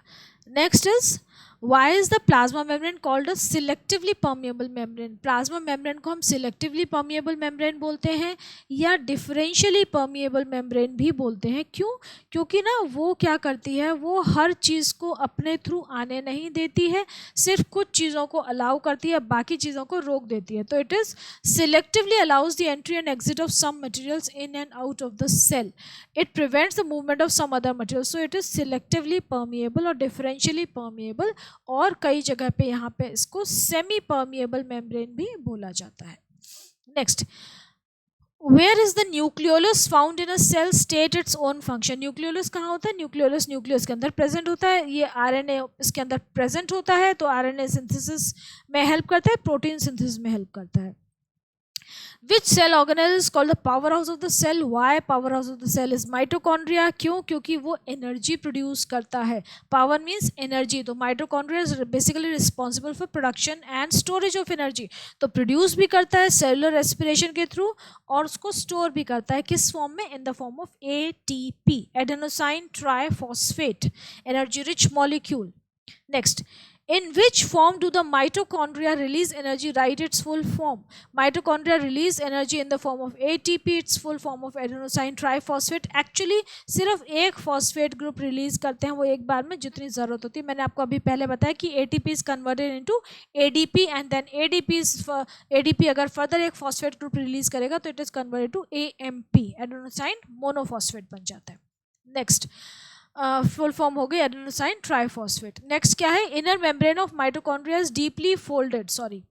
Next is, why is the plasma membrane called a selectively permeable membrane? Plasma membrane को हम selectively permeable membrane बोलते हैं या differentially permeable membrane भी बोलते हैं. क्यों? क्योंकि ना वो क्या करती है, वो हर चीज़ को अपने थ्रू आने नहीं देती है, सिर्फ कुछ चीज़ों को अलाउ करती है, बाकी चीज़ों को रोक देती है. तो it is selectively allows the entry and exit of some materials in and out of the cell. It prevents the movement of some other materials. So it is selectively permeable or differentially permeable, और कई जगह पे यहाँ पे इसको semi permeable membrane भी बोला जाता है. Next, where is the nucleolus found in a cell state its own function? Nucleolus कहाँ होता है? न्यूक्लियोलस न्यूक्लियस के अंदर प्रेजेंट होता है. ये आरएनए इसके अंदर प्रेजेंट होता है, तो आरएनए सिंथेसिस में हेल्प करता है, प्रोटीन सिंथेसिस में हेल्प करता है. Which cell organelle is called the powerhouse of the cell? Why powerhouse of the cell is mitochondria? क्यों? क्योंकि वो एनर्जी प्रोड्यूस करता है. पावर मीन्स एनर्जी, तो mitochondria is basically responsible for production and storage of energy. तो produce भी करता है सेलुलर रेस्पिरेशन के थ्रू, और उसको स्टोर भी करता है. किस फॉर्म में? इन the form of ATP, adenosine triphosphate, energy rich molecule. Next, in which form do the mitochondria release energy? Write its full form. Mitochondria release energy in the form of ATP, its full form of adenosine triphosphate. Actually सिर्फ एक phosphate group release करते हैं वो एक बार में जितनी ज़रूरत होती है. मैंने आपको अभी पहले बताया कि ATP is converted into ADP and then ADP अगर फर्दर एक फॉस्फेट ग्रुप रिलीज करेगा तो it is converted to AMP, adenosine monophosphate बन जाता है. नेक्स्ट, फुल फॉर्म हो गई एडेनोसाइन ट्राइफॉस्फेट. नेक्स्ट क्या है? Inner membrane of mitochondria is deeply folded. Sorry,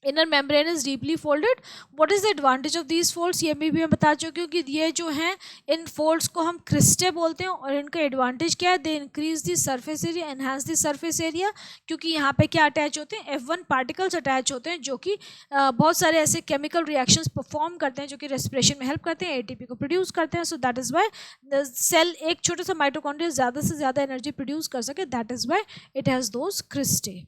inner membrane is deeply folded. What is the advantage of these folds? ये भी मैं बता चुकी हूँ कि ये जो हैं इन फोल्ड्स को हम क्रिस्टे बोलते हैं, और इनका एडवांटेज क्या है? They increase the surface area, enhance the surface area. क्योंकि यहाँ पे क्या अटैच होते हैं? F1 पार्टिकल्स अटैच होते हैं जो कि बहुत सारे ऐसे केमिकल रिएक्शंस परफॉर्म करते हैं जो कि रेस्पिरेशन में हेल्प करते हैं, ATP को प्रोड्यूस करते हैं. So that is why the cell, एक छोटा सा माइटोकॉन्ड्रिया ज़्यादा से ज़्यादा एनर्जी प्रोड्यूस कर सके. That is why it has those cristae.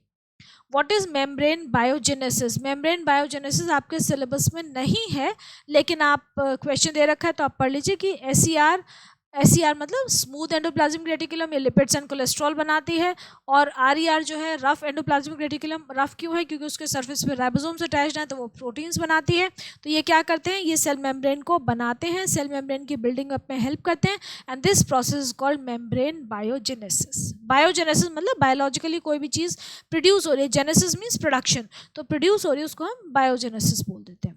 What is membrane biogenesis? Membrane biogenesis आपके सिलेबस में नहीं है, लेकिन आप क्वेश्चन दे रखा है तो आप पढ़ लीजिए कि SER मतलब स्मूथ एंडोप्लाज्मिक रेटिकुलम, ये लिपिड्स एंड कोलेस्ट्रॉल बनाती है. और RER जो है रफ एंडोप्लाज्मिक रेटिकुलम. रफ क्यों है? क्योंकि उसके सरफेस पे राइबोसोम्स अटैच्ड हैं, तो वो प्रोटीन्स बनाती है. तो ये क्या करते हैं? ये सेल मेम्ब्रेन को बनाते हैं, सेल मेम्ब्रेन की बिल्डिंग अप में हेल्प करते हैं. And this process is called membrane biogenesis. Biogenesis मतलब बायोलॉजिकली कोई भी चीज़ प्रोड्यूस हो रही है. जेनेसिस मीन्स प्रोडक्शन, तो प्रोड्यूस हो रही है उसको हम बायोजेनेसिस बोल देते हैं.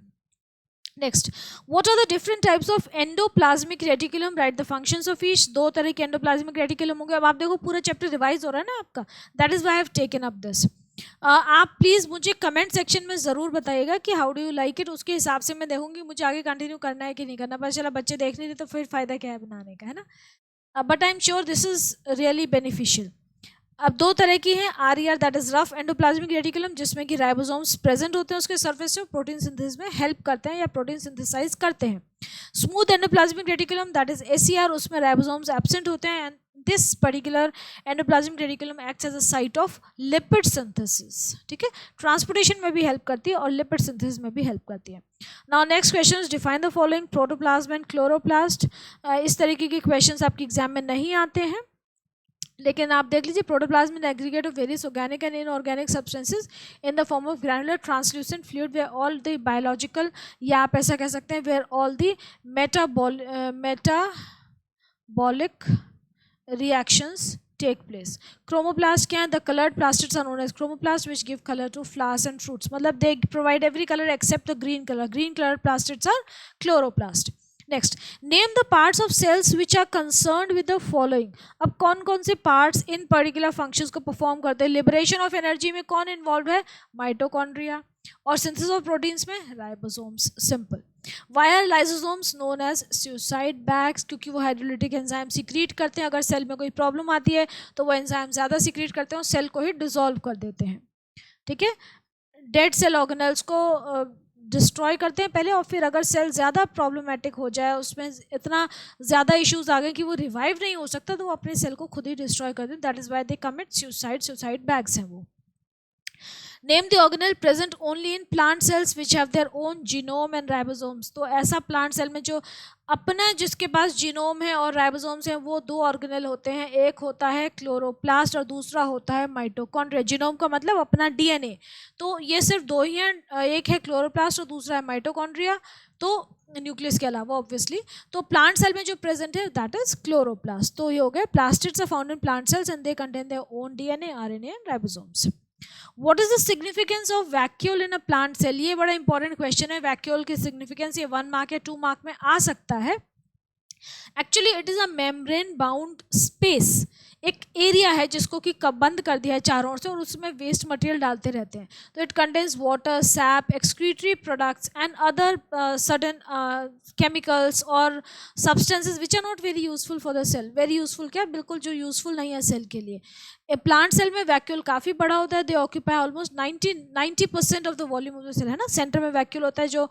Next, what are the different types of endoplasmic reticulum? Write the functions of each. दो तरह के endoplasmic reticulum होंगे. अब आप देखो पूरा चैप्टर रिवाइज हो रहा है ना आपका. That is why I have taken up this. आप प्लीज़ मुझे कमेंट सेक्शन में ज़रूर बताइएगा कि how do you like it. उसके हिसाब से मैं देखूंगी मुझे आगे कंटिन्यू करना है कि नहीं करना. पर चला बच्चे देख नहीं रहे तो फिर फ़ायदा क्या है बनाने का, है ना. But I am sure this is really beneficial. अब दो तरह की हैं. RER that is rough endoplasmic reticulum, जिसमें कि राइबोसोम्स प्रेजेंट होते हैं उसके सरफेस से, प्रोटीन सिंथेसिस में हेल्प करते हैं या प्रोटीन सिंथेसाइज करते हैं. Smooth endoplasmic reticulum that is SER, उसमें राइबोसोम्स एब्सेंट होते हैं. This particular endoplasmic reticulum acts as a site of lipid synthesis, ठीक है, ट्रांसपोर्टेशन में भी हेल्प करती है और लिपिड सिंथेसिस में भी हेल्प करती है। Now next question, define the following protoplasm and chloroplast. इस तरीके के क्वेश्चन आपके एग्जाम में नहीं आते हैं, लेकिन आप देख लीजिए, protoplasm is aggregate of various organic and inorganic substances in the form of granular translucent fluid where all the biological, या आप ऐसा कह सकते हैं where all the metabolic reactions take place. Chromoplast क्या है? The colored plastids are known as chromoplast which give color to flowers and fruits. मतलब they provide every color except the green color. Green colored plastids are chloroplast. Next, name the parts of cells which are concerned with the following. अब कौन कौन से parts इन particular functions को perform करते हैं? Liberation of energy में कौन इन्वॉल्व है? माइटोकॉन्ड्रिया। और सिंथेसिस ऑफ प्रोटीन्स में ribosomes. Simple. Why are lysosomes known as suicide bags? क्योंकि वो हाइड्रोलिटिक एंजाइम सीक्रेट करते हैं। अगर सेल में कोई प्रॉब्लम आती है तो वो एंजाइम ज़्यादा सीक्रेट करते हैं और सेल को ही डिसॉल्व कर देते हैं, ठीक है। डेड सेल ऑर्गेनल्स को डिस्ट्रॉय करते हैं पहले, और फिर अगर सेल ज़्यादा प्रॉब्लमेटिक हो जाए, उसमें इतना ज़्यादा इश्यूज आ गए कि वो रिवाइव नहीं हो सकता, तो वो अपने सेल को खुद ही डिस्ट्रॉय कर दें। That is why they commit suicide. Suicide bags हैं वो। Name the organelle present only in plant cells which have their own genome and ribosomes. तो ऐसा प्लांट सेल में जो अपना, जिसके पास जीनोम है और राइबोसोम्स हैं, वो दो ऑर्गेनल होते हैं। एक होता है क्लोरोप्लास्ट और दूसरा होता है माइटोकॉन्ड्रिया। जीनोम का मतलब अपना डीएनए। तो ये सिर्फ दो ही हैं, एक है क्लोरोप्लास्ट और दूसरा है माइटोकॉन्ड्रिया, तो न्यूक्लियस के अलावा ऑब्वियसली। तो प्लांट सेल में जो प्रेजेंट है दैट इज क्लोरोप्लास्ट। तो ये हो गए plastids are found in plant cells and they contain their own DNA, RNA and ribosomes. What is the significance of vacuole in a plant cell? ये बड़ा important question है। Vacuole की significance ये 1 mark या 2 मार्क में आ सकता है। Actually it is a membrane bound space, एक एरिया है जिसको कि बंद कर दिया है चारों ओर से, और उसमें वेस्ट मटेरियल डालते रहते हैं। तो it contains water, sap, excretory products and other sudden chemicals और substances which are not very useful for the cell. Very useful क्या? बिल्कुल जो यूजफुल नहीं है सेल के लिए। प्लांट सेल में वैक्यूल काफ़ी बड़ा होता है। They occupy almost 90% of the volume of the cell, है ना। सेंटर में वैक्यूल होता है जो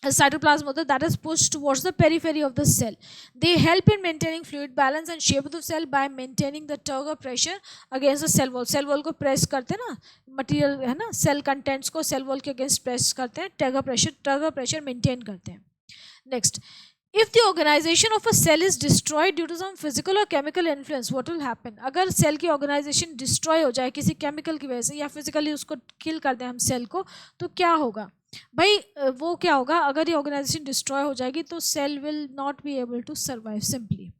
cytoplasm होता है, that is pushed towards the periphery of the cell. They help in maintaining fluid balance and shape of the cell by maintaining the turgor pressure against the cell wall. Cell wall को press करते हैं ना, material है ना, cell contents को cell wall के against press करते हैं, टर्गर प्रेशर मेंटेन करते हैं। Next, if the organization of a cell is destroyed due to some physical or chemical influence, what will happen? अगर सेल की ऑर्गेनाइजेशन डिस्ट्रॉय हो जाए किसी केमिकल की वजह से या फिजिकली उसको किल कर दें हम सेल को, तो क्या होगा भाई? वो क्या होगा? अगर ये ऑर्गेनाइजेशन डिस्ट्रॉय हो जाएगी तो cell will not be able to survive simply,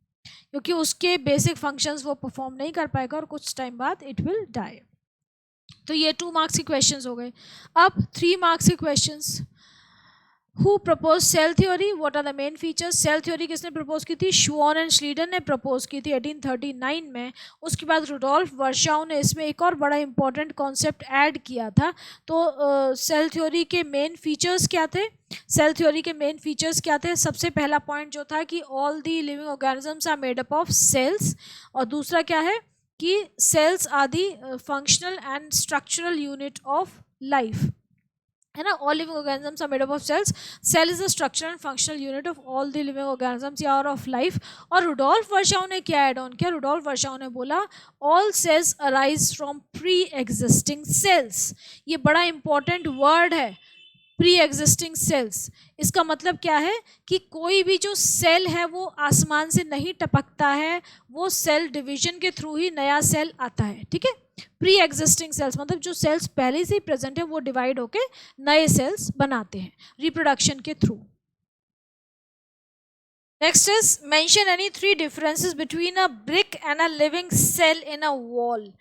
क्योंकि उसके बेसिक फंक्शंस वो परफॉर्म नहीं कर पाएगा और कुछ टाइम बाद इट विल डाई। तो ये 2 मार्क्स के क्वेश्चंस हो गए। अब 3 मार्क्स के questions. Who proposed cell theory? What are the main features? Cell theory किसने प्रपोज की थी? श्वान एंड श्लीडन ने प्रपोज की थी 1839 में। उसके बाद रुडोल्फ वर्शाउ ने इसमें एक और बड़ा इंपॉर्टेंट कॉन्सेप्ट ऐड किया था। तो सेल थ्योरी के मेन फीचर्स क्या थे? सेल थ्योरी के मेन फीचर्स क्या थे? सबसे पहला पॉइंट जो था कि all the living organisms are made up of cells, और दूसरा क्या है कि cells are the functional and structural unit of life, है ना। All living organisms are made up of cells, cell is the structure and functional unit of all the living organisms या of life. और Rudolf Virchow ने क्या add on किया? Rudolf Virchow ने बोला all cells arise from pre existing cells. ये बड़ा important word है, प्री एग्जिस्टिंग सेल्स। इसका मतलब क्या है कि कोई भी जो सेल है वो आसमान से नहीं टपकता है, वो सेल डिवीजन के थ्रू ही नया सेल आता है, ठीक है। प्री एग्जिस्टिंग सेल्स मतलब जो सेल्स पहले से ही प्रेजेंट है वो डिवाइड होके नए सेल्स बनाते हैं रिप्रोडक्शन के थ्रू। Next is mention any 3 differences between a brick and a living cell in a wall.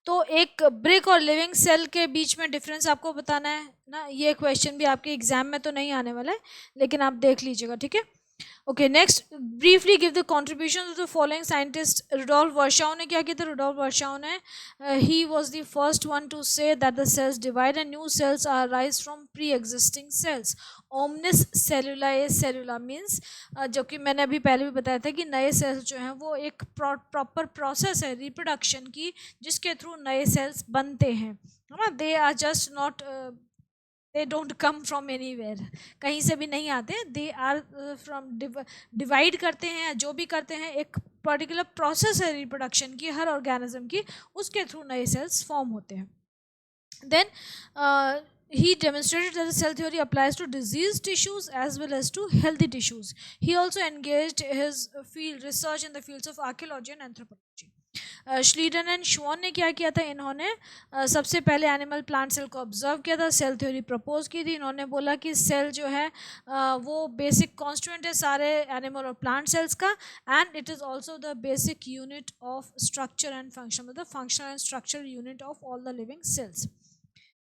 तो एक ब्रिक और लिविंग सेल के बीच में डिफरेंस आपको बताना है ना। ये क्वेश्चन भी आपके एग्जाम में तो नहीं आने वाला है, लेकिन आप देख लीजिएगा, ठीक है। Okay, next, briefly give the contribution of the following scientist. Rudolf Virchow ने क्या किया था? रुडोल्फ वर्शाउ ने he was the first one to say that the cells divide and new cells are arise from pre existing cells. ओमनिस सेलुला, ये सेलुला means जो कि मैंने अभी पहले भी बताया था कि नए सेल्स जो हैं वो एक प्रॉपर प्रोसेस है रिप्रोडक्शन की, जिसके थ्रू नए सेल्स बनते हैं, है ना। They are just not, they don't come from anywhere, कहीं से भी नहीं आते। दे आर फ्रॉम डिवाइड करते हैं, जो भी करते हैं एक पर्टिकुलर प्रोसेस है रिप्रोडक्शन की हर ऑर्गेनिज्म की, उसके थ्रू नए सेल्स फॉर्म होते हैं. Then he demonstrated that the cell theory applies to diseased tissues as well as to healthy tissues. He also engaged his field research in the fields of archaeology and anthropology. Schleiden and श्वान ने क्या किया था, इन्होंने सबसे पहले animal plant cell को observe किया था, सेल थ्योरी प्रपोज की थी. इन्होंने बोला कि सेल जो है वो बेसिक कॉन्स्टिट्यूएंट है सारे एनिमल और प्लांट सेल्स का, and it is also the basic unit of structure and function, मतलब functional and structure unit of all the living cells.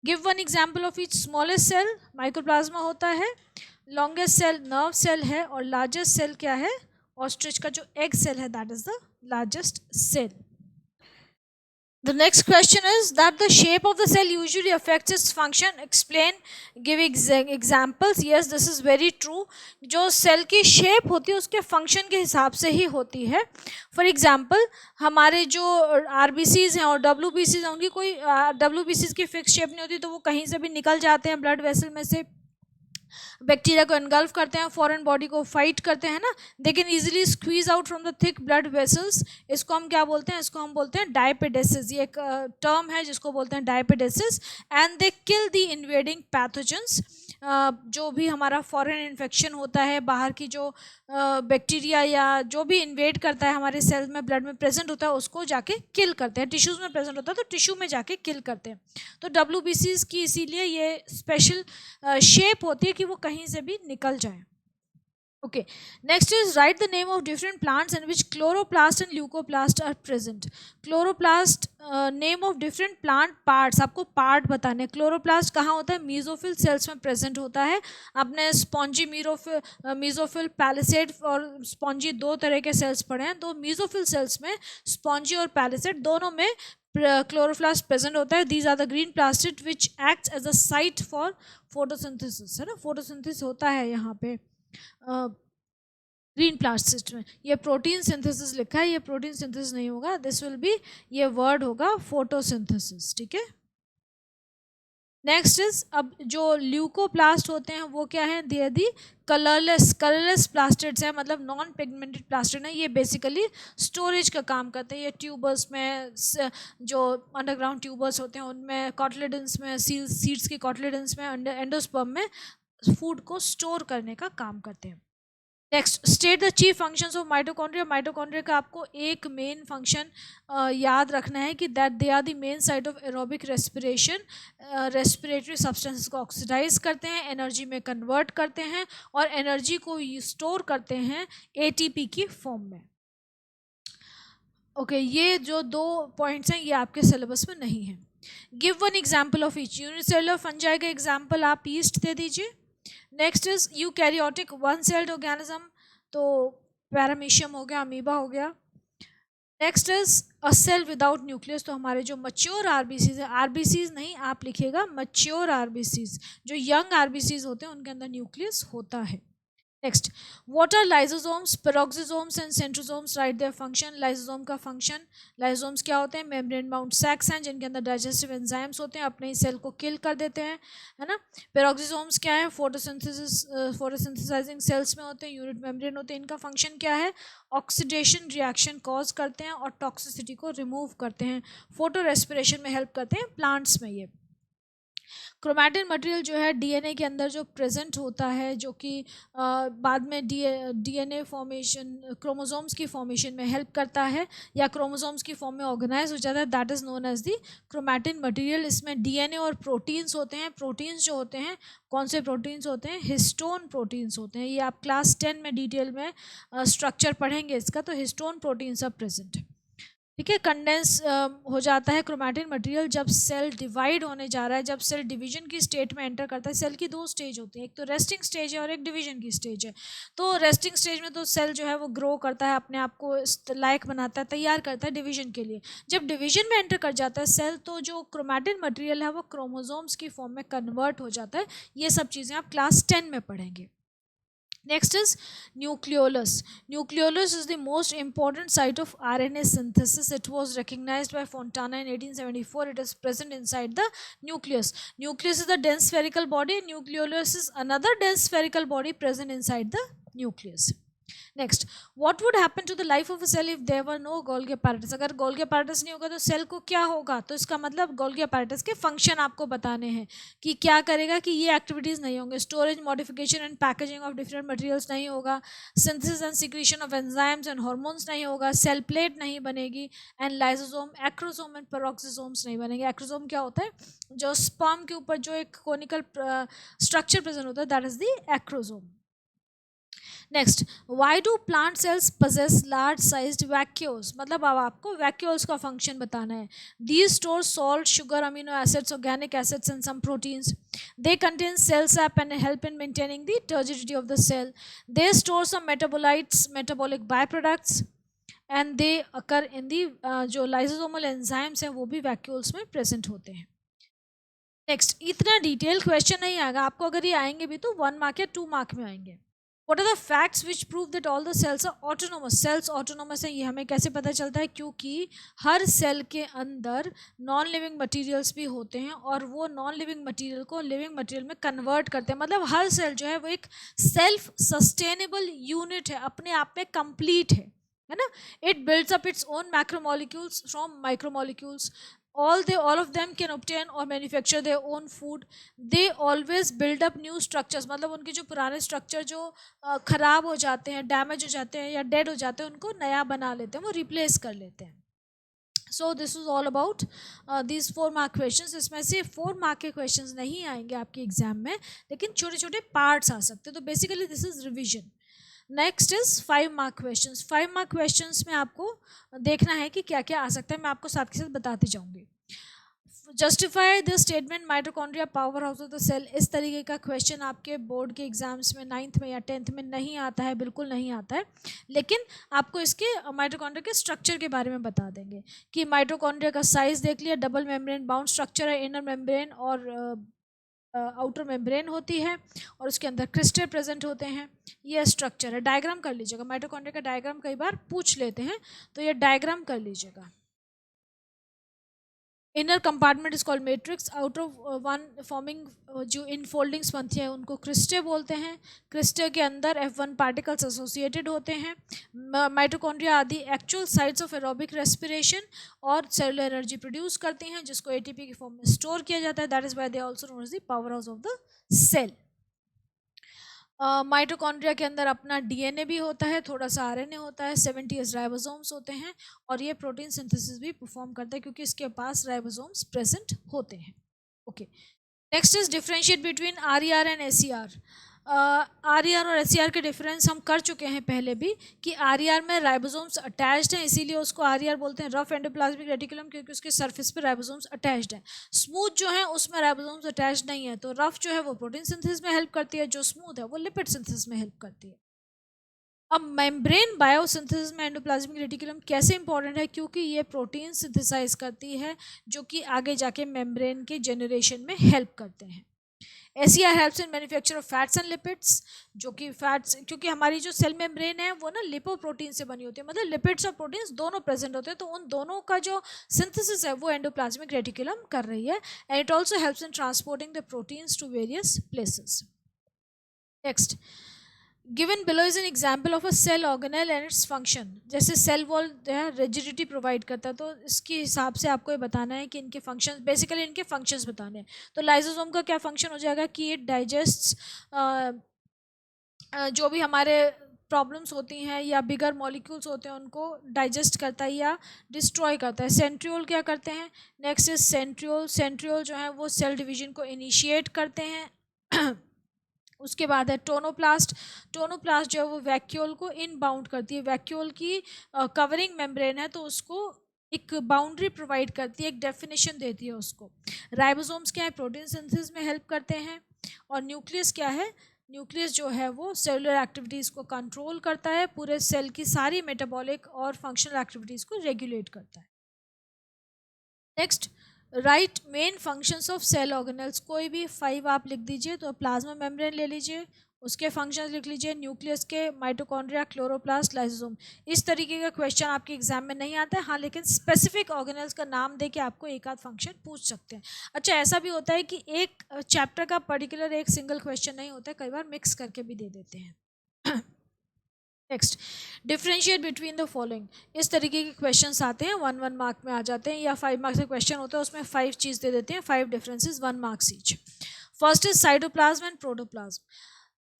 Give one example of each. Smallest cell microplasma होता है, longest cell nerve cell है, और largest cell क्या है, ostrich का जो egg cell है, that is the largest cell. The next question is that the shape of the cell usually affects its function. Explain, give examples. Yes, this is very true. जो cell की shape होती है उसके function के हिसाब से ही होती है. फॉर एग्जाम्पल हमारे जो RBCs हैं और WBCs हैं, उनकी कोई WBCs की फिक्स शेप नहीं होती, तो वो कहीं से भी निकल जाते हैं ब्लड वेसल में से, बैक्टीरिया को एनगल्फ करते हैं, फॉरेन बॉडी को फाइट करते हैं ना, they can easily squeeze out from the thick blood vessels. इसको हम क्या बोलते हैं, इसको हम बोलते हैं डायपेडेसिस. ये एक टर्म है जिसको बोलते हैं diapedesis. And they kill the invading pathogens. जो भी हमारा फॉरेन इन्फेक्शन होता है, बाहर की जो बैक्टीरिया या जो भी इन्वेड करता है हमारे सेल में, ब्लड में प्रेजेंट होता है, उसको जाके किल करते हैं. टिश्यूज़ में प्रेजेंट होता है तो टिश्यू में जाके किल करते हैं. तो WBCs की इसीलिए ये स्पेशल शेप होती है कि वो कहीं से भी निकल जाए. Okay, next is write the name of different plants in which chloroplast and leucoplast are present. Chloroplast name of different plant parts, आपको पार्ट बताने. क्लोरोप्लास्ट कहाँ होता है, मीजोफिल सेल्स में प्रेजेंट होता है. आपने स्पॉन्जी मीजोफिल पैलिसेड और स्पॉन्जी दो तरह के सेल्स पढ़े हैं. तो मीजोफिल सेल्स में स्पॉन्जी और पैलिसेड दोनों में क्लोरोप्लास्ट प्रेजेंट होता है. These are the green plastid which acts as a site for photosynthesis, है ना, फोटोसिंथेसिस होता है यहाँ पे ग्रीन प्लास्टिड में. ये प्रोटीन सिंथेसिस लिखा है, ये प्रोटीन सिंथेसिस नहीं होगा, दिस विल बी, ये वर्ड होगा फोटोसिंथेसिस. ठीक है. नेक्स्ट इज, अब जो ल्यूकोप्लास्ट होते हैं वो क्या है, they are the colourless plastids हैं, मतलब नॉन पिगमेंटेड प्लास्टिड है. ये बेसिकली स्टोरेज का काम करते हैं. ये ट्यूबर्स में, जो अंडरग्राउंड ट्यूबर्स होते हैं उनमें, कॉटलेडेंस में, सीड्स की कॉटलेडेंस में, एंडोस्पर्म में फूड को स्टोर करने का काम करते हैं. Next, state the chief functions of mitochondria. Mitochondria का आपको एक मेन फंक्शन याद रखना है कि that they are the main site of aerobic respiration. Respiratory substances को ऑक्सीडाइज करते हैं, एनर्जी में कन्वर्ट करते हैं, और एनर्जी को स्टोर करते हैं ATP की फॉर्म में. ओके, ये जो दो पॉइंट्स हैं ये आपके सिलेबस में नहीं है. Give one example of each. Unicellular fungi का एग्जाम्पल आप ईस्ट दे दीजिए. Next is eukaryotic one celled organism, तो पैरामीशियम हो गया, अमीबा हो गया. Next is a cell without nucleus, तो हमारे जो मच्योर RBCs है, RBCs नहीं आप लिखिएगा, मच्योर RBCs, जो यंग RBCs होते हैं उनके अंदर न्यूक्लियस होता है. Next, what are lysosomes, peroxisomes and centrosomes. Write their function. Lysosome का फंक्शन, लाइसोसोम्स क्या होते हैं, मेम्ब्रेन बाउंड सैक्स हैं जिनके अंदर डाइजेस्टिव एंजाइम्स होते हैं, अपने ही सेल को किल कर देते हैं, है ना. पेरोक्सिसोम्स क्या है, फोटोसिंथेसाइजिंग सेल्स में होते हैं, यूनिट मेम्ब्रेन होते हैं. इनका फंक्शन क्या है, ऑक्सीडेशन रिएक्शन कॉज करते हैं और टॉक्सिसिटी को रिमूव करते हैं, फोटो रेस्पिरेशन में हेल्प करते हैं प्लांट्स में. ये क्रोमैटिन मटेरियल जो है DNA के अंदर जो प्रेजेंट होता है, जो कि बाद में DNA फॉर्मेशन, क्रोमोसोम्स की फॉर्मेशन में हेल्प करता है या क्रोमोसोम्स की फॉर्म में ऑर्गेनाइज हो जाता है, that is known as the chromatin material. इसमें DNA और प्रोटीन्स होते हैं. प्रोटीन्स जो होते हैं, कौन से प्रोटीन्स होते हैं, हिस्टोन प्रोटीन्स होते हैं. ये आप क्लास 10 में डिटेल में स्ट्रक्चर पढ़ेंगे इसका, तो हिस्टोन प्रोटीन्स सब प्रेजेंट है. ठीक है. कंडेंस हो जाता है क्रोमैटिन मटेरियल जब सेल डिवाइड होने जा रहा है, जब सेल डिवीजन की स्टेट में एंटर करता है. सेल की दो स्टेज होती है, एक तो रेस्टिंग स्टेज है और एक डिवीजन की स्टेज है. तो रेस्टिंग स्टेज में तो सेल जो है वो ग्रो करता है, अपने आप को लायक बनाता है, तैयार करता है डिवीजन के लिए. जब डिवीजन में एंटर कर जाता है सेल, तो जो क्रोमैटिन मटेरियल है वो क्रोमोसोम्स की फॉर्म में कन्वर्ट हो जाता है. ये सब चीज़ें आप क्लास 10 में पढ़ेंगे. Next is nucleolus. Nucleolus is the most important site of RNA synthesis. It was recognized by Fontana in 1874. It is present inside the nucleus. Nucleus is the dense spherical body. Nucleolus is another dense spherical body present inside the nucleus. Next, what would happen to the life of a cell if there were no Golgi apparatus? अगर Golgi apparatus नहीं होगा तो cell को क्या होगा? तो इसका मतलब गोल्गी अपैरेटस के फंक्शन आपको बताने हैं कि क्या करेगा, कि ये एक्टिविटीज़ नहीं होंगे, storage, modification and packaging of different materials नहीं होगा, synthesis and secretion of enzymes and hormones नहीं होगा, सेल प्लेट नहीं बनेगी, and lysosome, acrosome and peroxisomes नहीं बनेंगे। एक्रोसोम क्या होता है? जो स्पर्म के ऊपर जो एक कोनिकल स्ट्रक्चर प्रेजेंट होता है, that is the acrosome. Next, why do plant cells possess large sized vacuoles? मतलब अब आपको वैक्यूल्स का फंक्शन बताना है। These store salt, sugar, amino acids, organic acids and some proteins. They contain cell sap and help in maintaining the turgidity of the cell. They store some metabolites, metabolic by products, and they occur in the जो lysosomal enzymes हैं वो भी vacuoles में present होते हैं। Next, इतना detail question नहीं आएगा आपको, अगर ये आएंगे भी तो 1 मार्क या 2 मार्क में आएंगे। What are the facts which prove that all the cells are autonomous? Cells autonomous हैं, ये हमें कैसे पता चलता है? क्योंकि हर सेल के अंदर नॉन लिविंग मटेरियल्स भी होते हैं और वो नॉन लिविंग मटेरियल को लिविंग मटेरियल में कन्वर्ट करते हैं। मतलब हर सेल जो है वो एक सेल्फ सस्टेनेबल यूनिट है, अपने आप में कंप्लीट है ना? It builds up its own macromolecules from micromolecules. all of them can obtain or manufacture their own food. They always build up new structures, मतलब उनके जो पुराने स्ट्रक्चर जो खराब हो जाते हैं, डैमेज हो जाते हैं या डेड हो जाते हैं, उनको नया बना लेते हैं, वो रिप्लेस कर लेते हैं। सो this is all about this 4 mark questions. इसमें से 4 मार्क के क्वेश्चंस नहीं आएंगे आपके एग्जाम में, लेकिन छोटे छोटे पार्ट्स आ सकते हैं। तो basically this is revision. Next is 5 mark questions. 5 mark questions में आपको देखना है कि क्या क्या आ सकता है, मैं आपको साथ के साथ बताती जाऊंगी। Justify the statement mitochondria power house of the cell. इस तरीके का क्वेश्चन आपके बोर्ड के एग्जाम्स में 9th में या 10th में नहीं आता है, बिल्कुल नहीं आता है, लेकिन आपको इसके माइटोकॉन्ड्रिया के स्ट्रक्चर के बारे में बता देंगे कि माइटोकॉन्ड्रिया का साइज देख लिया, डबल मेम्ब्रेन बाउंड स्ट्रक्चर है, इनर मेम्ब्रेन और आउटर मेम्ब्रेन होती है और उसके अंदर क्रिस्टल प्रेजेंट होते हैं। ये स्ट्रक्चर है, डायग्राम कर लीजिएगा। माइटोकॉन्ड्रिया का डायग्राम कई बार पूछ लेते हैं, तो ये डायग्राम कर लीजिएगा। Inner compartment is called matrix, outer one forming जो इनफोल्डिंग्स बनती है उनको क्रिस्टे बोलते हैं। क्रिस्टे के अंदर F1 पार्टिकल्स एसोसिएटेड होते हैं। माइटोकॉन्ड्रिया आदि actual sites of aerobic respiration और सेलुलर एनर्जी प्रोड्यूस करती हैं, जिसको एटीपी की फॉर्म में स्टोर किया जाता है। That is why they also known as the power house of the cell. Mitochondria के अंदर अपना डीएनए भी होता है, थोड़ा सा आरएनए होता है, 70 राइबोसोम्स होते हैं और ये प्रोटीन सिंथेसिस भी परफॉर्म करता है क्योंकि इसके पास राइबोसोम्स प्रेजेंट होते हैं। Okay, next is differentiate between RER and SER. RER और एसईआर के डिफरेंस हम कर चुके हैं पहले भी कि आरईआर में राइबोसोम्स अटैच्ड हैं, इसीलिए उसको आरईआर बोलते हैं, रफ एंडोप्लाज्मिक रेटिकुलम, क्योंकि उसके सरफेस पे राइबोसोम्स अटैच्ड हैं। स्मूथ जो है उसमें राइबोसोम्स अटैच्ड नहीं है, तो रफ जो है वो प्रोटीन सिंथेसिस में हेल्प करती है, जो स्मूथ है वो लिपिड सिंथेसिस में हेल्प करती है। अब मेम्ब्रेन बायोसिंथेसिस में एंडोप्लाज्मिक रेटिकुलम कैसे इंपॉर्टेंट है? क्योंकि ये प्रोटीन सिंथेसाइज करती है जो कि आगे जाके मेम्ब्रेन के जनरेशन में हेल्प करते हैं। SER helps in manufacture of fats and lipids, जो कि फैट्स, क्योंकि हमारी जो सेल मेम्ब्रेन है वो ना लिपोप्रोटीन से बनी होती है, मतलब लिपिड्स और प्रोटीन्स दोनों प्रेजेंट होते हैं, तो उन दोनों का जो सिंथेसिस है वो एंडोप्लाज्मिक रेटिकुलम कर रही है। And it also helps in transporting the proteins to various places. Next, given below is an example of a cell organelle and its function. जैसे सेल वॉल जो है रिजिडिटी प्रोवाइड करता है, तो इसके हिसाब से आपको ये बताना है कि इनके फंक्शंस, बेसिकली इनके फंक्शंस बताने हैं। तो लाइसोसोम का क्या फंक्शन हो जाएगा कि इट डाइजेस्ट्स जो भी हमारे प्रॉब्लम्स होती हैं या बिगर मॉलिक्यूल्स होते हैं उनको डाइजेस्ट करता है या डिस्ट्रॉय करता है। सेंट्रियोल क्या करते हैं? Next is centriole. सेंट्रियोल जो है वो सेल डिवीजन को इनिशिएट करते हैं। उसके बाद है टोनोप्लास्ट। टोनोप्लास्ट जो है वो वैक्यूल को इनबाउंड करती है, वैक्यूल की कवरिंग मेम्ब्रेन है तो उसको एक बाउंड्री प्रोवाइड करती है, एक डेफिनेशन देती है उसको। राइबोसोम्स क्या है? प्रोटीन सिंथेसिस में हेल्प करते हैं। और न्यूक्लियस क्या है? न्यूक्लियस जो है वो सेलुलर एक्टिविटीज़ को कंट्रोल करता है, पूरे सेल की सारी मेटाबॉलिक और फंक्शनल एक्टिविटीज़ को रेगुलेट करता है। Next, write main functions of cell organelles. कोई भी 5 आप लिख दीजिए। तो प्लाज्मा मेम्ब्रेन ले लीजिए, उसके फंक्शंस लिख लीजिए, न्यूक्लियस के, माइटोकॉन्ड्रिया, क्लोरोप्लास्ट, लाइसोसोम। इस तरीके का क्वेश्चन आपके एग्जाम में नहीं आता है, हाँ, लेकिन स्पेसिफिक ऑर्गेनल्स का नाम दे के आपको एक आध फंक्शन पूछ सकते हैं। अच्छा, ऐसा भी होता है कि एक चैप्टर का पर्टिकुलर एक सिंगल क्वेश्चन नहीं होता है, कई बार मिक्स करके भी दे देते हैं। Next, differentiate between the following. इस तरीके के क्वेश्चंस आते हैं, 1 1 मार्क में आ जाते हैं, या 5 मार्क्स के क्वेश्चन होता है, उसमें 5 चीज़ दे देते हैं, 5 differences, 1 marks each. First is cytoplasm and protoplasm.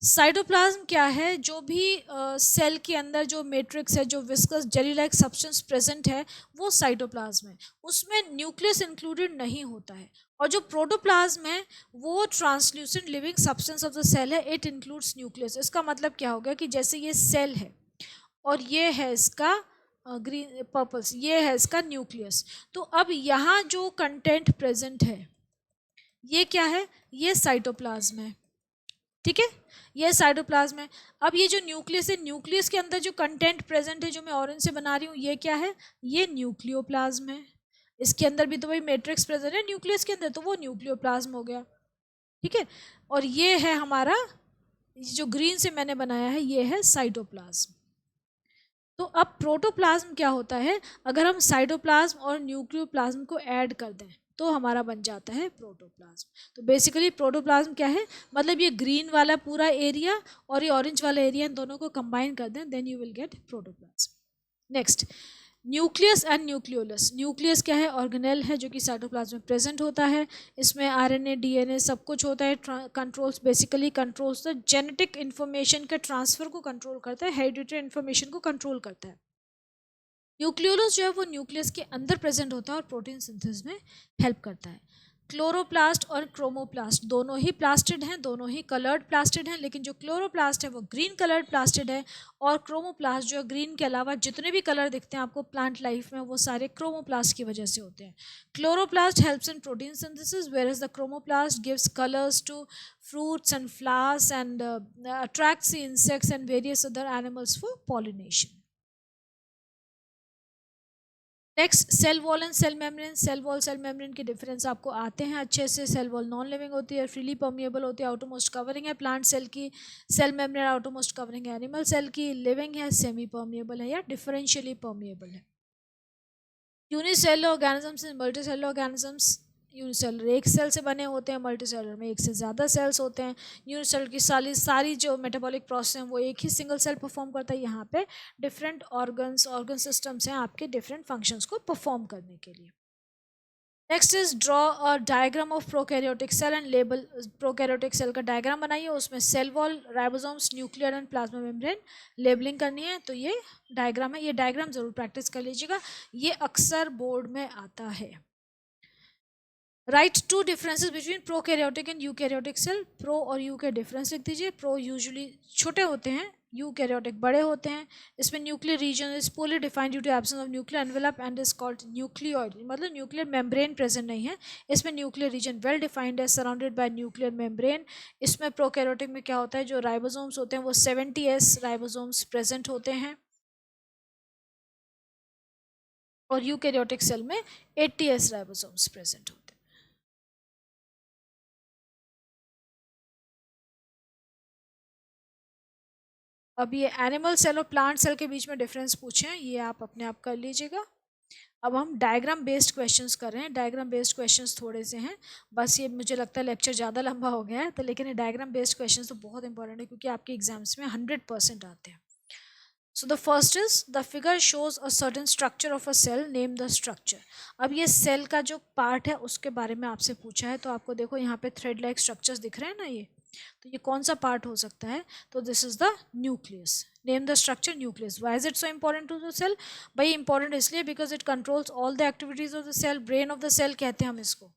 Cytoplasm क्या है? जो भी सेल के अंदर जो मैट्रिक्स है, जो viscous jelly like substance present है, वो साइटोप्लाज्म है। उसमें न्यूक्लियस इंक्लूडेड नहीं होता है। और जो प्रोटोप्लाज्म है वो translucent living substance of the cell है, इट इंक्लूड्स न्यूक्लियस। इसका मतलब क्या हो गया कि जैसे ये सेल है और ये है इसका ग्रीन पर्पल्स, ये है इसका न्यूक्लियस। तो अब यहाँ जो कंटेंट प्रेजेंट है ये क्या है? ये साइटोप्लाज्म है, ठीक है, ये साइटोप्लाज्म है। अब ये जो न्यूक्लियस है, न्यूक्लियस के अंदर जो कंटेंट प्रेजेंट है, जो मैं ऑरेंज से बना रही हूँ, ये क्या है? ये न्यूक्लियोप्लाज्म है। इसके अंदर भी तो वही मैट्रिक्स प्रेजेंट है न्यूक्लियस के अंदर, तो वो न्यूक्लियोप्लाज्म हो गया, ठीक है। और ये है हमारा, जो ग्रीन से मैंने बनाया है, ये है साइटोप्लाज्म। तो अब प्रोटोप्लाज्म क्या होता है? अगर हम साइटोप्लाज्म और न्यूक्लियोप्लाज्म को ऐड कर दें तो हमारा बन जाता है प्रोटोप्लाज्म। तो बेसिकली प्रोटोप्लाज्म क्या है? मतलब ये ग्रीन वाला पूरा एरिया और ये ऑरेंज वाला एरिया, इन दोनों को कंबाइन कर दें, then you will get protoplasm. Next, nucleus and nucleolus. Nucleus क्या है? ऑर्गेनेल है जो कि साइटोप्लाज्म में प्रेजेंट होता है। इसमें आरएनए, डीएनए सब कुछ होता है। Controls, basically controls the genetic information के ट्रांसफर को कंट्रोल करता है, हेरिडिटरी इन्फॉर्मेशन को कंट्रोल करता है। न्यूक्लियोलस जो है वो न्यूक्लियस के अंदर प्रेजेंट होता है और प्रोटीन सिंथेसिस में हेल्प करता है। क्लोरोप्लास्ट और क्रोमोप्लास्ट दोनों ही प्लास्टिड हैं, दोनों ही कलर्ड प्लास्टिड हैं, लेकिन जो क्लोरोप्लास्ट है वो ग्रीन कलर्ड प्लास्टिड है, और क्रोमोप्लास्ट जो ग्रीन के अलावा जितने भी कलर दिखते हैं आपको प्लांट लाइफ में, वो सारे क्रोमोप्लास्ट की वजह से होते हैं। Chloroplast helps in protein synthesis, where is the chromoplast gives colours to fruits and flowers and attracts the insects and various other animals for pollination. Next, cell wall and cell membrane. Cell wall, cell membrane के difference आपको आते हैं अच्छे से। Cell wall non living होती है, freely permeable होती है, आउटरमोस्ट कवरिंग है प्लांट सेल की। सेल मेम्ब्रेन आउटरमोस्ट कवरिंग है एनिमल सेल की, लिविंग है, सेमी परमिएबल है या डिफरेंशियली परमिएबल है। Unicellular organisms and multicellular organisms. Unicellular एक सेल से बने होते हैं, मल्टीसेलुलर में एक से ज़्यादा सेल्स होते हैं। यूनिसेलुलर की सारी जो मेटाबॉलिक प्रोसेस हैं वो एक ही सिंगल सेल परफॉर्म करता है। यहाँ पे डिफरेंट ऑर्गन सिस्टम्स हैं आपके डिफरेंट फंक्शंस को परफॉर्म करने के लिए। Next is draw a diagram of prokaryotic cell and label. Prokaryotic cell का डायग्राम बनाइए, उसमें cell wall, ribosomes, nuclear and plasma membrane labelling करनी है। तो ये डायग्राम है, ये डायग्राम जरूर प्रैक्टिस कर लीजिएगा, ये अक्सर बोर्ड में आता है। Write two differences between prokaryotic and eukaryotic cell. Pro और यू के डिफरेंस लिख दीजिए। प्रो यूजुअली छोटे होते हैं, यूकैरियोटिक बड़े होते हैं। इसमें nuclear region is poorly defined due to absence of nuclear envelope and is called nucleoid, मतलब न्यूक्लियर मेम्ब्रेन प्रेजेंट नहीं है। इसमें न्यूक्लियर रीजन वेल डिफाइंड है, सराउंडेड बाय न्यूक्लियर मेम्ब्रेन। इसमें प्रोकैरियोटिक में क्या होता है, जो राइबोसोम्स होते हैं वो 70s राइबोसोम्स प्रेजेंट होते हैं, और यूकैरियोटिक सेल में 80s राइबोसोम्स प्रेजेंट होते हैं। अब ये एनिमल सेल और प्लांट सेल के बीच में डिफरेंस पूछे हैं, ये आप अपने आप कर लीजिएगा। अब हम डायग्राम बेस्ड क्वेश्चंस कर रहे हैं। डायग्राम बेस्ड क्वेश्चंस थोड़े से हैं, बस ये मुझे लगता है लेक्चर ज़्यादा लंबा हो गया है, तो लेकिन ये डायग्राम बेस्ड क्वेश्चंस तो बहुत इंपॉर्टेंट है क्योंकि आपके एग्जाम्स में 100% आते हैं। So the first is the figure shows a certain structure of a cell, name the structure. अब ये सेल का जो पार्ट है उसके बारे में आपसे पूछा है, तो आपको देखो यहाँ पे थ्रेड लाइक स्ट्रक्चर्स दिख रहे हैं ना, ये तो ये कौन सा पार्ट हो सकता है? तो this is the nucleus. Name the structure nucleus. Why is it so important to the cell? भाई इंपॉर्टेंट इसलिए because it controls all the activities of the cell, brain of the cell कहते हैं हम इसको।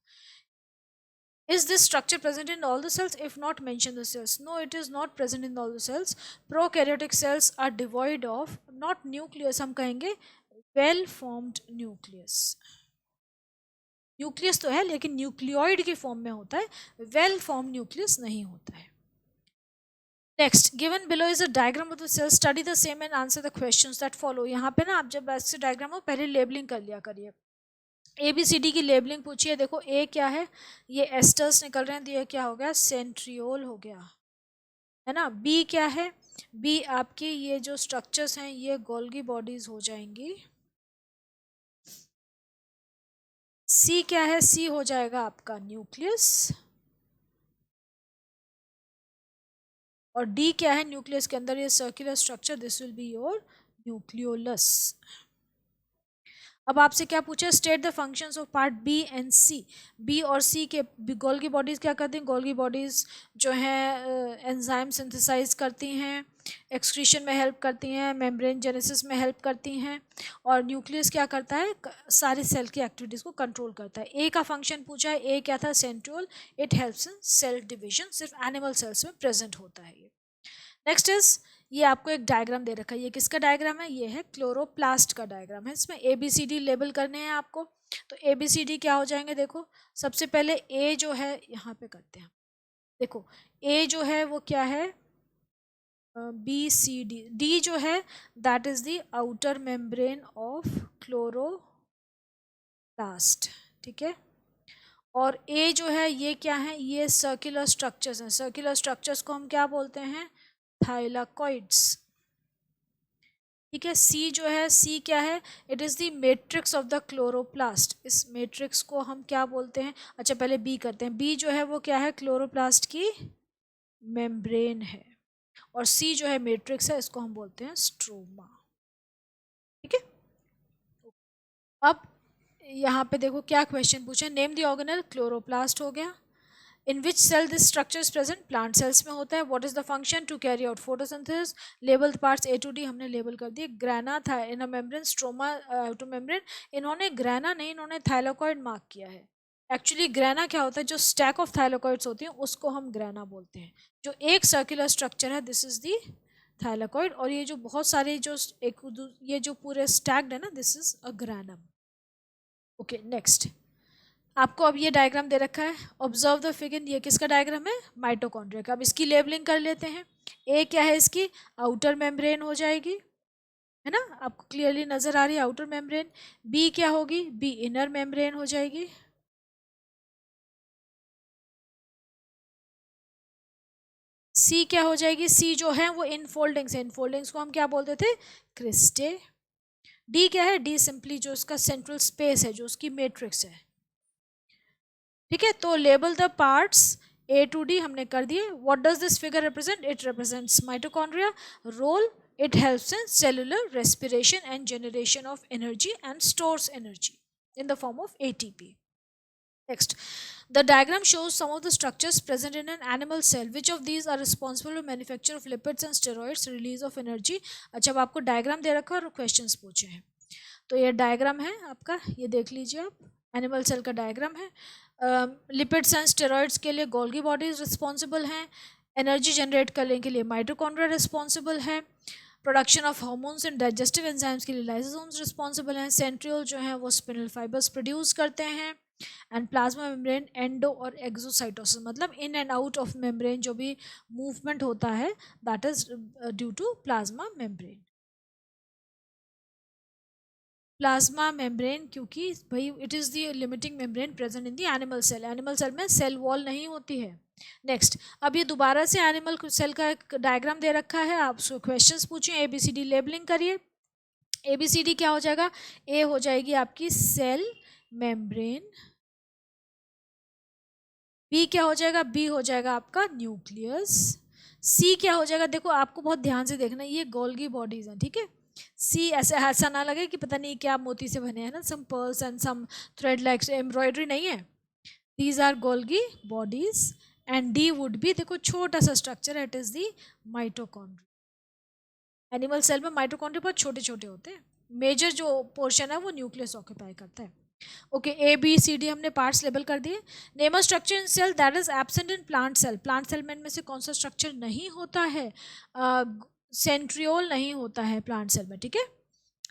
Is this structure present in all the cells? If not, mention the cells. No, it is not present in all the cells. Prokaryotic cells are devoid of not nucleus, हम कहेंगे well formed nucleus. Nucleus तो है लेकिन nucleoid की form में होता है, well form nucleus नहीं होता है। Next, given below is a diagram of the cell, study the same and answer the questions that follow. यहाँ पे ना आप जब ऐसे डायग्राम हो पहले लेबलिंग कर लिया करिए। ABCD की लेबलिंग पूछिए, देखो ए क्या है, ये एस्टर्स निकल रहे हैं, तो ये क्या हो गया, सेंट्रियोल हो गया, है ना। बी क्या है, बी आपकी ये जो स्ट्रक्चर्स हैं ये गोल्गी बॉडीज हो जाएंगी। सी क्या है, सी हो जाएगा आपका न्यूक्लियस, और डी क्या है, न्यूक्लियस के अंदर ये circular structure, this will be your nucleolus. अब आपसे क्या पूछा, state the functions of part B and C. B और सी के गोल्गी बॉडीज क्या करती हैं, गोल्गी बॉडीज जो हैं एंजाइम सिंथेसाइज करती हैं, एक्सक्रीशन में हेल्प करती हैं, मेम्ब्रेन जेनेसिस में हेल्प करती हैं, और न्यूक्लियस क्या करता है, सारी सेल की एक्टिविटीज़ को कंट्रोल करता है। ए का फंक्शन पूछा है, ए क्या था, centriole, it helps in cell division, सिर्फ एनिमल सेल्स में प्रेजेंट होता है ये। नेक्स्ट इज, ये आपको एक डायग्राम दे रखा है, ये किसका डायग्राम है, ये है क्लोरोप्लास्ट का डायग्राम है। इसमें A B C D label करने हैं आपको। तो ए बी सी डी क्या हो जाएंगे, देखो सबसे पहले ए जो है यहाँ पे करते हैं, देखो ए जो है वो क्या है, बी सी डी, डी जो है that is the outer membrane of chloroplast, ठीक है। और ए जो है ये क्या है, ये सर्कुलर स्ट्रक्चर्स हैं, सर्कुलर स्ट्रक्चर्स को हम क्या बोलते हैं, थाइलाकॉइड्स, ठीक है। सी जो है, सी क्या है, it is the matrix of the chloroplast, इस मैट्रिक्स को हम क्या बोलते हैं, अच्छा पहले बी करते हैं, बी जो है वो क्या है, क्लोरोप्लास्ट की मेम्ब्रेन है, और सी जो है मैट्रिक्स है, इसको हम बोलते हैं स्ट्रोमा, ठीक है। अब यहाँ पे देखो क्या क्वेश्चन पूछा, नेम द ऑर्गेनल, क्लोरोप्लास्ट हो गया। In which cell this structure is present, plant cells में होता है। What is the function, to carry out photosynthesis. Label parts A to D हमने लेबल कर दिए। ग्रेना था in a membrane, stroma outer membrane, इन्होंने ग्रेना नहीं, इन्होंने थाइलाकॉइड मार्क किया है। एक्चुअली ग्रेना क्या होता है, जो स्टैक ऑफ थाइलाकॉइड्स होती हैं उसको हम ग्रेना बोलते हैं। जो एक सर्कुलर स्ट्रक्चर है, दिस इज दी थाइलाकॉइड, और ये जो बहुत सारे जो एक ये जो पूरे स्टैक्ड है ना, this is a granum. Okay next, आपको अब ये डायग्राम दे रखा है, ऑब्जर्व द फिगर, ये किसका डायग्राम है, माइटोकॉन्ड्रिया का। अब इसकी लेबलिंग कर लेते हैं। ए क्या है, इसकी आउटर मेम्ब्रेन हो जाएगी, है ना, आपको क्लियरली नजर आ रही है आउटर मेम्ब्रेन। बी क्या होगी, बी इनर मेम्ब्रेन हो जाएगी। सी क्या हो जाएगी, सी जो है वो इनफोल्डिंग्स है, इनफोल्डिंग्स को हम क्या बोलते थे, क्रिस्टे। डी क्या है, डी सिंपली जो उसका सेंट्रल स्पेस है, जो उसकी मैट्रिक्स है, ठीक है। तो label the parts A to D हमने कर दिए। What does this figure represent, it represents mitochondria. Role, it helps in cellular respiration and generation of energy and stores energy in the form of ATP. Next, the diagram shows some of the structures present in an animal cell. Which of these are responsible for manufacture of lipids and steroids, release of energy? अच्छा, अब आपको diagram दे रखा है और questions पूछे हैं। तो ये डायग्राम है आपका, ये देख लीजिए आप, एनिमल सेल का डायग्राम है। लिपिड्स एंड स्टेरॉइड्स के लिए गोल्गी बॉडीज रिस्पॉन्सिबल हैं, एनर्जी जनरेट करने के लिए माइटोकॉन्ड्रिया रिस्पॉन्सिबल है, production of hormones and digestive enzymes के लिए लाइसोसोम्स रिस्पॉन्सिबल हैं, सेंट्रियोल जो है वो स्पिनल फाइबर्स प्रोड्यूस करते हैं, एंड प्लाज्मा मेम्ब्रेन एंडो और एक्सोसाइटोसिस, मतलब in and out of membrane जो भी मूवमेंट होता है, that is due to plasma membrane. Plasma membrane क्योंकि भाई it is the limiting membrane present in the animal cell, animal cell में cell wall नहीं होती है। नेक्स्ट, अब ये दोबारा से एनिमल सेल का एक डायग्राम दे रखा है, आप क्वेश्चंस पूछिए, A B C D labelling करिए। ए बी सी डी क्या हो जाएगा, ए हो जाएगी आपकी सेल मेम्ब्रेन, बी क्या हो जाएगा, बी हो जाएगा आपका न्यूक्लियस, सी क्या हो जाएगा, देखो आपको बहुत ध्यान से देखना, ये गोल्गी बॉडीज हैं, ठीक है। सी ऐसे ऐसा ना लगे कि पता नहीं क्या मोती से बने हैं ना, some pearls and some thread like embroidery नहीं है, these are Golgi bodies. And D would be, देखो छोटा सा स्ट्रक्चर है, it is the mitochondria. Animal cell में माइटोकॉन्ड्रिया बहुत छोटे छोटे होते हैं, मेजर जो पोर्शन है वो न्यूक्लियस ऑक्यूपाई करता है। Okay, A B C D हमने पार्ट्स लेबल कर दिए। Name a structure in cell that is absent in plant cell, plant cell में से कौन सा स्ट्रक्चर नहीं होता है, सेंट्रियोल नहीं होता है प्लांट सेल में, ठीक है,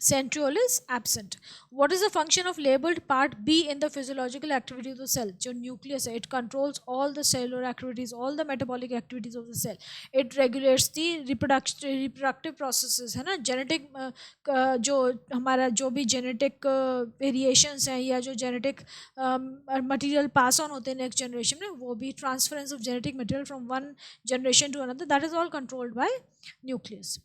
centriole is absent. What is the function of labeled part B in the physiological activity of the cell? जो nucleus है, it controls all the cellular activities, all the metabolic activities of the cell. It regulates the reproductive processes, है ना, genetic जो हमारा जो भी genetic variations हैं या जो genetic material pass on होते हैं next generation में, वो भी transference of genetic material from one generation to another, that is all controlled by nucleus.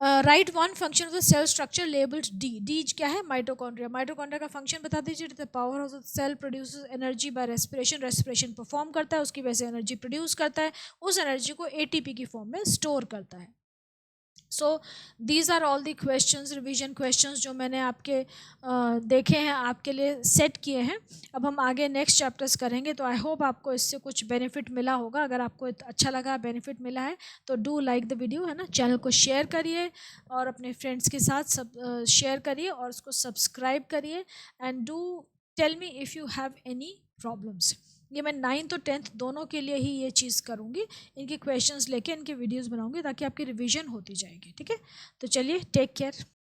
Write one function of the cell structure labelled D. D क्या है? Mitochondria. Mitochondria का function बता दीजिए। The power of the cell produces energy by respiration. Respiration perform करता है, उसकी वजह से एनर्जी प्रोड्यूस करता है, उस एनर्जी को एटीपी की फॉर्म में स्टोर करता है। So these are all the questions, revision questions जो मैंने आपके देखे हैं, आपके लिए सेट किए हैं। अब हम आगे नेक्स्ट चैप्टर्स करेंगे, तो आई होप आपको इससे कुछ बेनिफिट मिला होगा। अगर आपको अच्छा लगा, बेनिफिट मिला है, तो डू लाइक द वीडियो, है ना। चैनल को शेयर करिए और अपने फ्रेंड्स के साथ सब शेयर करिए और उसको सब्सक्राइब करिए। And do tell me if you have any problems. ये मैं 9th और 10th दोनों के लिए ही ये चीज़ करूँगी। इनके क्वेश्चंस लेके इनके वीडियोस बनाऊंगी ताकि आपकी रिवीजन होती जाएगी। ठीक है, तो चलिए, टेक केयर।